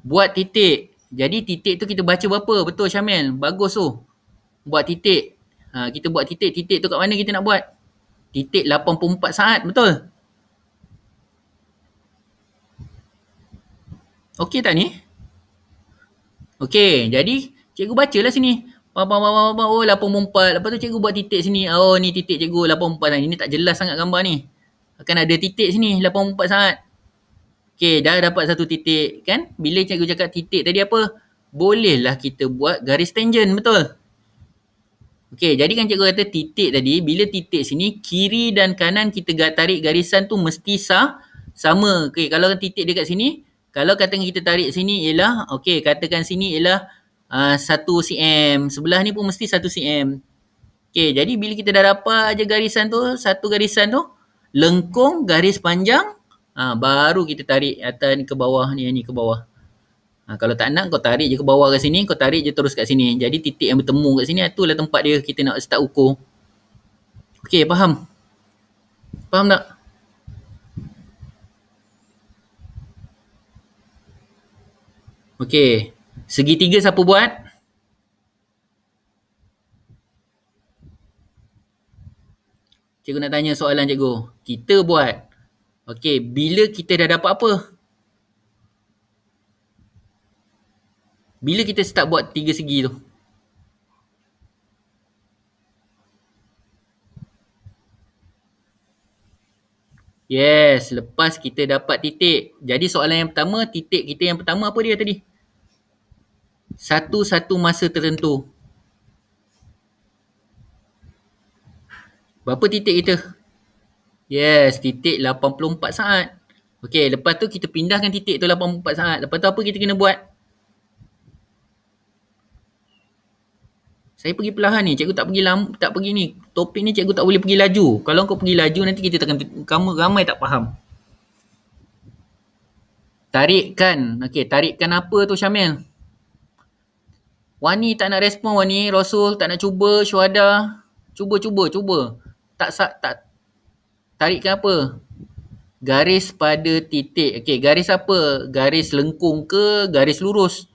S1: Buat titik. Jadi, titik tu kita baca berapa? Betul, Syamil? Bagus tu. Buat titik. Kita buat titik. Titik tu kat mana kita nak buat? Titik 84 saat. Betul? Okey tak ni? Okey, jadi cikgu bacalah sini. Oh 84. Lepas tu cikgu buat titik sini. Oh ni titik cikgu 84. Ini tak jelas sangat gambar ni. Akan ada titik sini 84 sangat. Okey, dah dapat satu titik kan? Bila cikgu cakap titik tadi apa? Bolehlah kita buat garis tangent, betul? Okey, jadi kan cikgu kata titik tadi, bila titik sini, kiri dan kanan kita tarik garisan tu mesti sama. Okey, kalau titik dekat sini, kalau katakan kita tarik sini ialah, okey, katakan sini ialah 1 cm. Sebelah ni pun mesti 1 cm. Okey, jadi bila kita dah dapat je garisan tu, satu garisan tu, lengkung garis panjang, baru kita tarik atas ni ke bawah ni ke bawah. Kalau tak nak kau tarik je ke bawah kat sini, kau tarik je terus kat sini. Jadi titik yang bertemu kat sini, itulah tempat dia kita nak start ukur. Okey, faham? Faham tak? Okey, segitiga siapa buat? Cikgu nak tanya soalan cikgu. Kita buat. Okey, bila kita dah dapat apa? Bila kita start buat tiga segi tu? Yes, lepas kita dapat titik. Jadi soalan yang pertama, titik kita yang pertama apa dia tadi? Satu-satu masa tertentu. Berapa titik kita? Yes, titik 84 saat. Okey, lepas tu kita pindahkan titik tu 84 saat. Lepas tu apa kita kena buat? Saya pergi perlahan ni, cikgu tak pergi ni. Topik ni cikgu tak boleh pergi laju. Kalau kau pergi laju nanti kita takkan kamu ramai tak faham. Tarikkan. Okey, tarikkan apa tu Syamil? Wani tak nak respon Wani, Rasul tak nak cuba, Syuhada. Cuba. Tak tarikkan apa? Garis pada titik. Okey, garis apa? Garis lengkung ke garis lurus?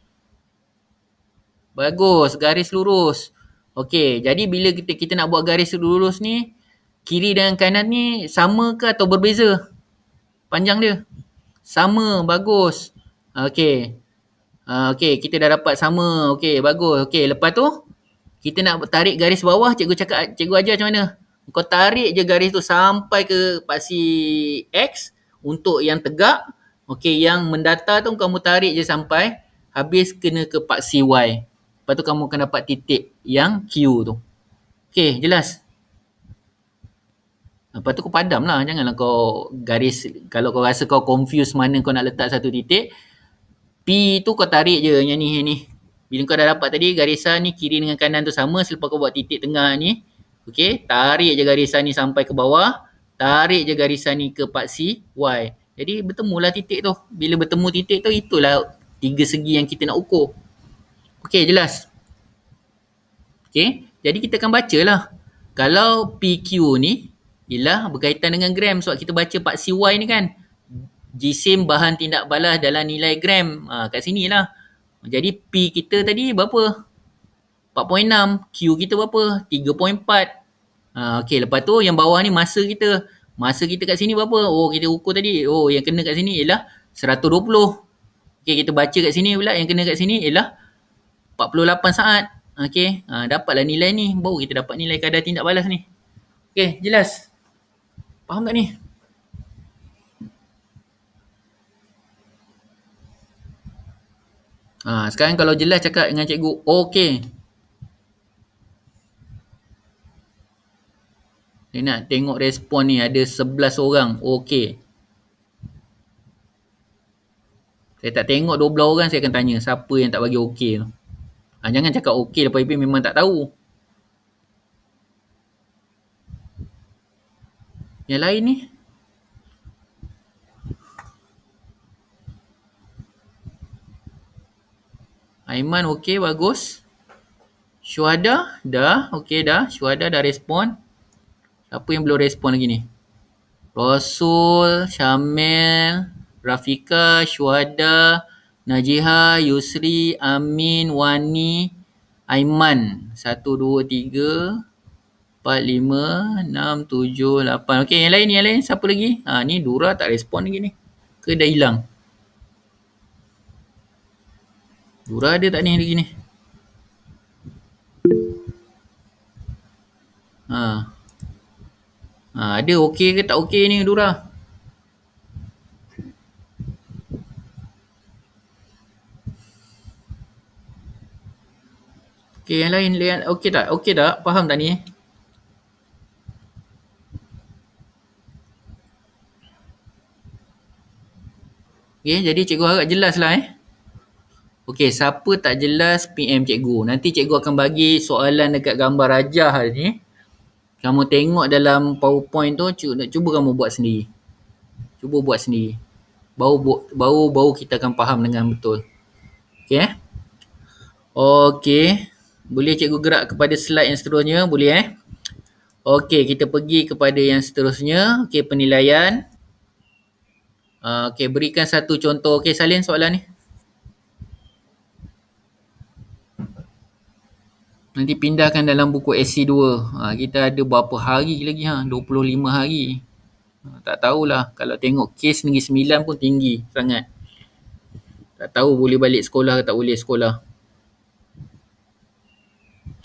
S1: Bagus, garis lurus. Okey, jadi bila kita nak buat garis lurus ni, kiri dan kanan ni sama ke atau berbeza? Panjang dia? Sama, bagus. Okey. Okey, kita dah dapat sama. Okey, bagus. Okey, lepas tu kita nak tarik garis bawah, cikgu ajar macam mana? Kau tarik je garis tu sampai ke paksi X untuk yang tegak. Okey, yang mendatar tu kamu tarik je sampai habis kena ke paksi Y. Lepas tu kamu akan dapat titik yang Q tu. Okey, jelas? Lepas tu kau padam lah. Janganlah kau garis. Kalau kau rasa kau confuse mana kau nak letak satu titik, P tu kau tarik je yang ni. Bila kau dah dapat tadi garisan ni kiri dengan kanan tu sama, selepas kau buat titik tengah ni, okey, tarik je garisan ni sampai ke bawah, tarik je garisan ni ke paksi Y. Jadi bertemulah titik tu. Bila bertemu titik tu, itulah tiga segi yang kita nak ukur. Okey, jelas? Okey, jadi kita akan bacalah. Kalau PQ ni ialah berkaitan dengan gram, sebab kita baca paksi Y ni kan, jisim bahan tindak balas dalam nilai gram. Kat sini lah. Jadi P kita tadi berapa? 4.6. Q kita berapa? 3.4. Okey, lepas tu yang bawah ni masa kita. Masa kita kat sini berapa? Oh, kita ukur tadi. Oh, yang kena kat sini ialah 120. Okey, kita baca kat sini pula yang kena kat sini ialah 48 saat. Okey, dapatlah nilai ni. Baru kita dapat nilai kadar tindak balas ni. Okey, jelas? Faham tak ni? Sekarang kalau jelas cakap dengan cikgu, okey. Dia nak tengok respon ni, ada 11 orang, okey. Saya tak tengok 12 orang, saya akan tanya siapa yang tak bagi okey tu. Jangan cakap okey lepas itu memang tak tahu. Yang lain ni? Aiman okey, bagus. Syuhada dah, okey dah. Syuhada dah respon. Siapa yang belum respon lagi ni? Rasul, Syamil, Rafika, Syuhada, Najiha, Yusri, Amin, Wani, Aiman. 1, 2, 3, 4, 5, 6, 7, 8. Okey, yang lain. Siapa lagi? Ni Dura tak respon lagi ni. Ke dah hilang? Dura ada tak ni lagi ni? Ha. Ha, ada okey ke tak okey ni Dura? Okey, yang lain okey tak? Okey tak? Faham tak ni? Okey, jadi cikgu harap jelas lah Okey, siapa tak jelas PM cikgu. Nanti cikgu akan bagi soalan dekat gambar rajah ni. Kamu tengok dalam PowerPoint tu, cuba kamu buat sendiri. Cuba buat sendiri. Baru kita akan faham dengan betul. Okey Okey. Boleh cikgu gerak kepada slide yang seterusnya? Boleh Okey, kita pergi kepada yang seterusnya. Okey, penilaian. Okey, berikan satu contoh. Okey, salin soalan ni. Nanti pindahkan dalam buku SC2. Kita ada berapa hari lagi 25 hari. Tak tahulah. Kalau tengok kes Negeri Sembilan pun tinggi sangat. Tak tahu boleh balik sekolah ke tak boleh sekolah.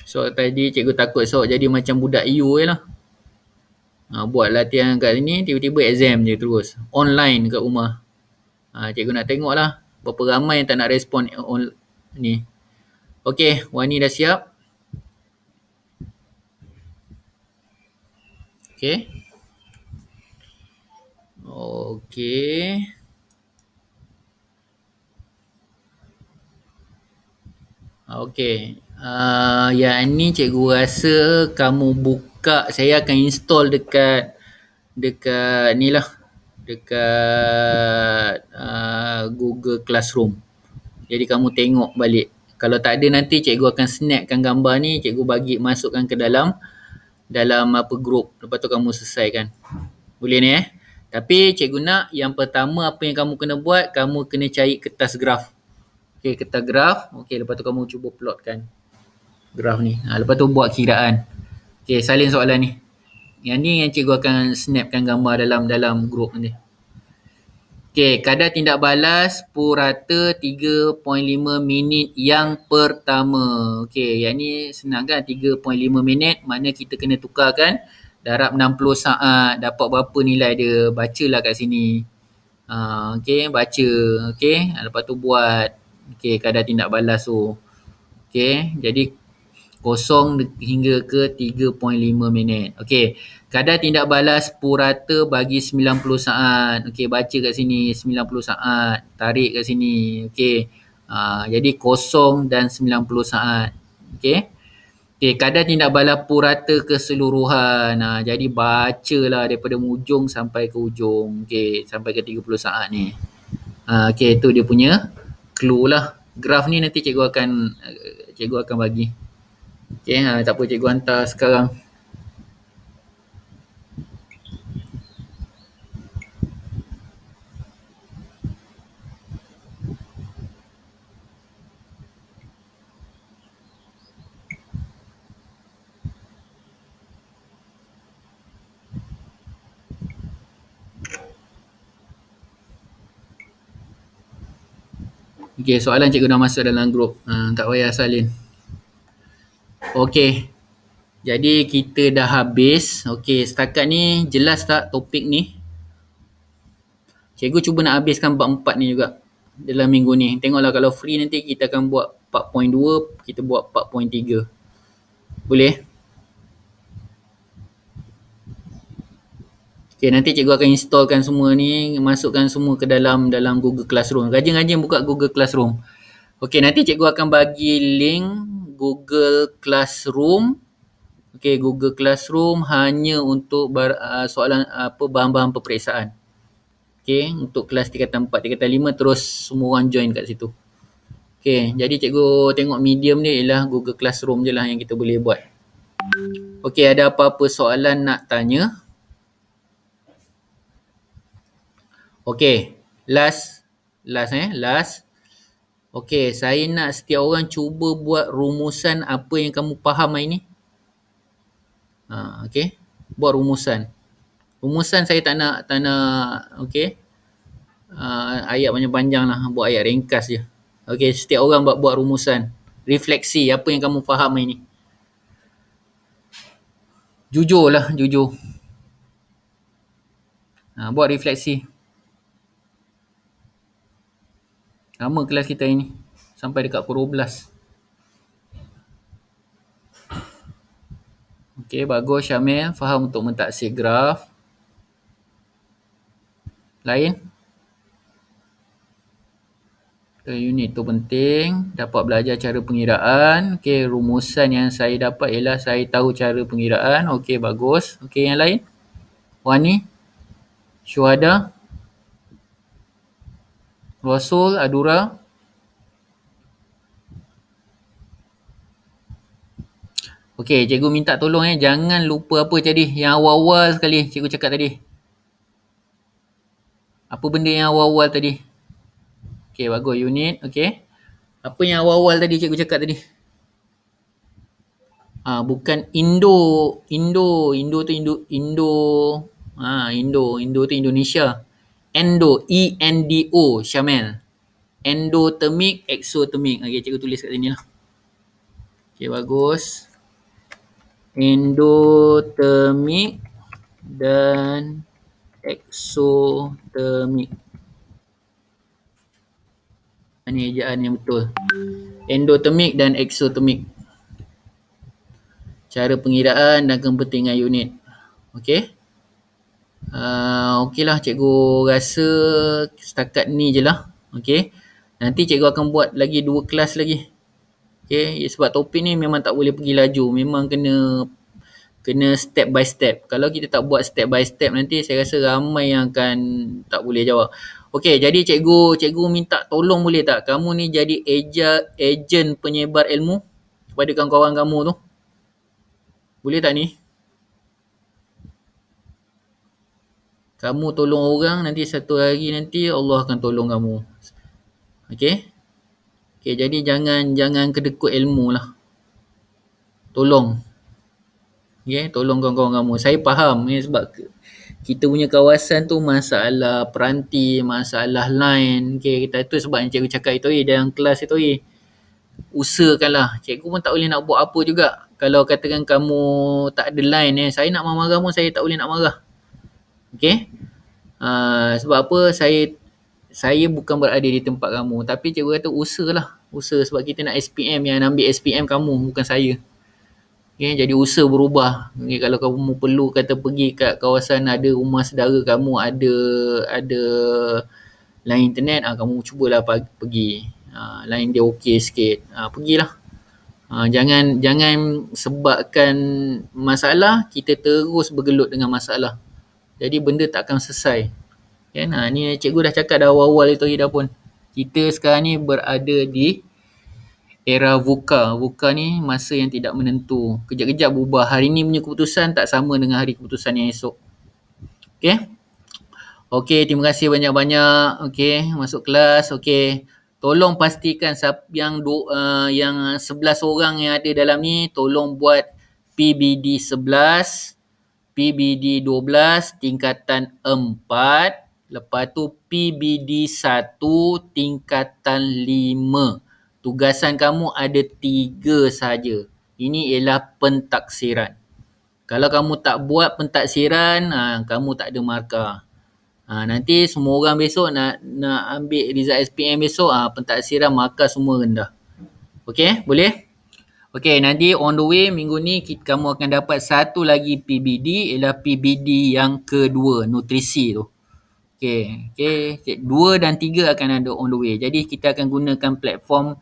S1: So tadi cikgu takut jadi macam budak EU je lah. Buat latihan kat sini, tiba-tiba exam je terus. Online kat rumah. Cikgu nak tengok lah berapa ramai yang tak nak respon ni. Okey, Wani dah siap? Okey. Okey. Okey. Yang ni cikgu rasa kamu buka, saya akan install dekat ni lah. Dekat Google Classroom. Jadi kamu tengok balik. Kalau tak ada nanti cikgu akan snapkan gambar ni, cikgu masukkan ke dalam grup. Lepas tu kamu selesaikan. Boleh ni Tapi cikgu nak yang pertama apa yang kamu kena buat, kamu kena cari kertas graf. Okey, kertas graf. Okey, lepas tu kamu cuba plotkan graf ni. Lepas tu buat kiraan. Okey, salin soalan ni. Yang ni yang cikgu akan snapkan gambar dalam grup nanti. Okey, kadar tindak balas purata 3.5 minit yang pertama. Okey, yang ni senang kan? 3.5 minit, makna kita kena tukarkan darab 60 saat. Dapat berapa nilai dia? Bacalah kat sini. Okey, baca. Okey, lepas tu buat. Okey, kadar tindak balas tu. Okey, jadi 0 hingga ke 3.5 minit. Okey, kadar tindak balas purata bagi 90 saat. Okey, baca kat sini 90 saat. Tarik kat sini. Okey. Jadi 0 dan 90 saat. Okey. Okey, kadar tindak balas purata keseluruhan. Jadi bacalah daripada ujung sampai ke ujung. Okey, sampai ke 30 saat ni. Okey, itu dia punya clue lah. Graf ni nanti cikgu akan bagi. Okey, tak apa, cikgu hantar sekarang. Okey, soalan cikgu dah masuk dalam grup. Tak payah salin. Okey. Jadi kita dah habis. Okey, setakat ni jelas tak topik ni? Cikgu cuba nak habiskan bab 4 ni juga dalam minggu ni. Tengoklah kalau free nanti kita akan buat 4.2, kita buat 4.3. Boleh? Okey, nanti cikgu akan installkan semua ni, masukkan semua ke dalam Google Classroom. Rajin-rajin buka Google Classroom. Okey, nanti cikgu akan bagi link Google Classroom. Okey, Google Classroom hanya untuk soalan bahan-bahan peperiksaan. Okey, untuk kelas tingkatan 4, tingkatan 5 terus semua orang join kat situ. Okey, jadi cikgu tengok medium ni ialah Google Classroom je lah yang kita boleh buat. Okey, ada apa-apa soalan nak tanya? Okey, last. Okey, saya nak setiap orang cuba buat rumusan apa yang kamu faham hari ni. Okey, buat rumusan. Rumusan saya tak nak okey. Ayat panjang-panjang lah, buat ayat ringkas je. Okey, setiap orang buat rumusan. Refleksi apa yang kamu faham ini. Jujurlah, jujur. Buat refleksi. Lama kelas kita ini. Sampai dekat pukul 12. Okey, bagus Syamil. Faham untuk mentaksir graf. Lain? Unit tu penting. Dapat belajar cara pengiraan. Okey, rumusan yang saya dapat ialah saya tahu cara pengiraan. Okey, bagus. Okey, yang lain? Wani? Syuhada? Rasul? Adura? Okey, cikgu minta tolong jangan lupa apa tadi. Yang awal-awal sekali cikgu cakap tadi. Apa benda yang awal-awal tadi? Okey, bagus. Unit. Okey. Apa yang awal-awal tadi cikgu cakap tadi? Bukan Indo. Indo tu Indo tu Indonesia. Endo. E-N-D-O. Syamil. Endotermik, exotermik. Okey, cikgu tulis kat sini lah. Okey, bagus. Endotermik dan exotermik. Ini ejaan yang betul. Endotermik dan exotermik. Cara pengiraan dan kepentingan unit. Okey. Okeylah, cikgu rasa setakat ni je lah. Okey. Nanti cikgu akan buat lagi 2 kelas lagi. Okey, sebab topik ni memang tak boleh pergi laju. Memang kena step by step. Kalau kita tak buat step by step, nanti saya rasa ramai yang akan tak boleh jawab. Okey, jadi cikgu minta tolong boleh tak? Kamu ni jadi ejen penyebar ilmu kepada kawan-kawan kamu tu. Boleh tak ni? Kamu tolong orang, nanti satu hari nanti Allah akan tolong kamu. Okey? Okey, jadi jangan kedekut ilmu lah. Tolong. Okey, tolong kawan-kawan kamu. Saya faham sebab kita punya kawasan tu masalah peranti, masalah line. Okey, kita tu sebab yang cikgu cakap itu dalam kelas itu usahakanlah. Cikgu pun tak boleh nak buat apa juga. Kalau katakan kamu tak ada line saya nak marah kamu, saya tak boleh nak marah. Okey? Sebab apa saya bukan berada di tempat kamu, tapi cikgu kata usahalah. Usaha sebab kita nak SPM, yang ambil SPM kamu bukan saya. Okay, jadi usaha berubah. Okay, kalau kamu perlu kata pergi kat kawasan ada rumah saudara kamu, ada line internet, kamu cubalah pergi. Line dia okey sikit. Pergilah. Jangan sebabkan masalah kita terus bergelut dengan masalah. Jadi benda tak akan selesai. Kan? Ni cikgu dah cakap dah awal-awal itu dah pun. Kita sekarang ni berada di era VUCA. VUCA ni masa yang tidak menentu. Kejap-kejap berubah. Hari ni punya keputusan tak sama dengan hari keputusan yang esok. Okey? Okey, terima kasih banyak-banyak. Okey, masuk kelas. Okey. Tolong pastikan yang 11 orang yang ada dalam ni tolong buat PBD 11, PBD 12 tingkatan 4, lepas tu PBD 1 tingkatan 5. Tugasan kamu ada 3 saja. Ini ialah pentaksiran. Kalau kamu tak buat pentaksiran, kamu tak ada markah. Nanti semua orang besok nak ambil result SPM besok, pentaksiran markah semua rendah. Okey, boleh? Okey, nanti on the way minggu ni kamu akan dapat satu lagi PBD, ialah PBD yang kedua, nutrisi tu. Okey, 2 dan 3 akan ada on the way. Jadi kita akan gunakan platform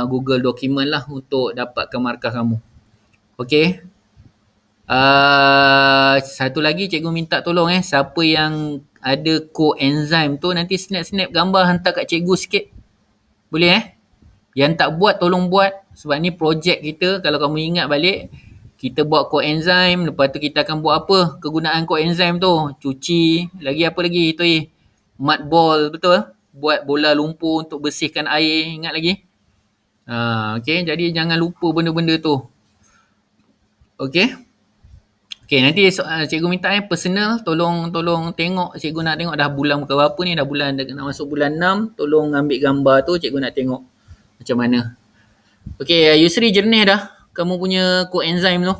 S1: Google Document lah untuk dapatkan markah kamu. Okey. Satu lagi cikgu minta tolong siapa yang ada coenzyme tu nanti snap gambar hantar kat cikgu sikit. Boleh Yang tak buat tolong buat, sebab ni projek kita. Kalau kamu ingat balik, kita buat coenzyme, lepas tu kita akan buat apa kegunaan coenzyme tu? Cuci, lagi apa lagi tu mud ball, betul? Buat bola lumpur untuk bersihkan air, ingat lagi? Okey, jadi jangan lupa benda-benda tu. Okey. Okay, nanti cikgu minta personal, tolong tengok, cikgu nak tengok dah bulan ke berapa ni, dah bulan nak masuk bulan 6, tolong ambil gambar tu, cikgu nak tengok macam mana. Okay, Yusri jernih dah kamu punya coenzyme tu?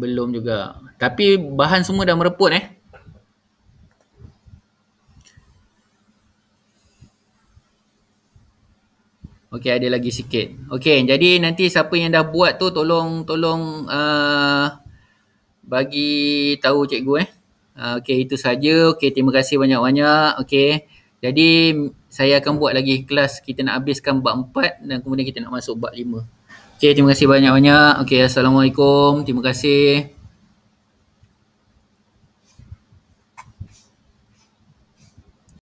S1: Belum juga. Tapi bahan semua dah mereput Okey, ada lagi sikit. Okey, jadi nanti siapa yang dah buat tu tolong bagi tahu cikgu Okey, itu saja. Okey, terima kasih banyak-banyak. Okey. Jadi saya akan buat lagi kelas, kita nak habiskan bab 4 dan kemudian kita nak masuk bab 5. Okey, terima kasih banyak-banyak. Okey, assalamualaikum. Terima kasih.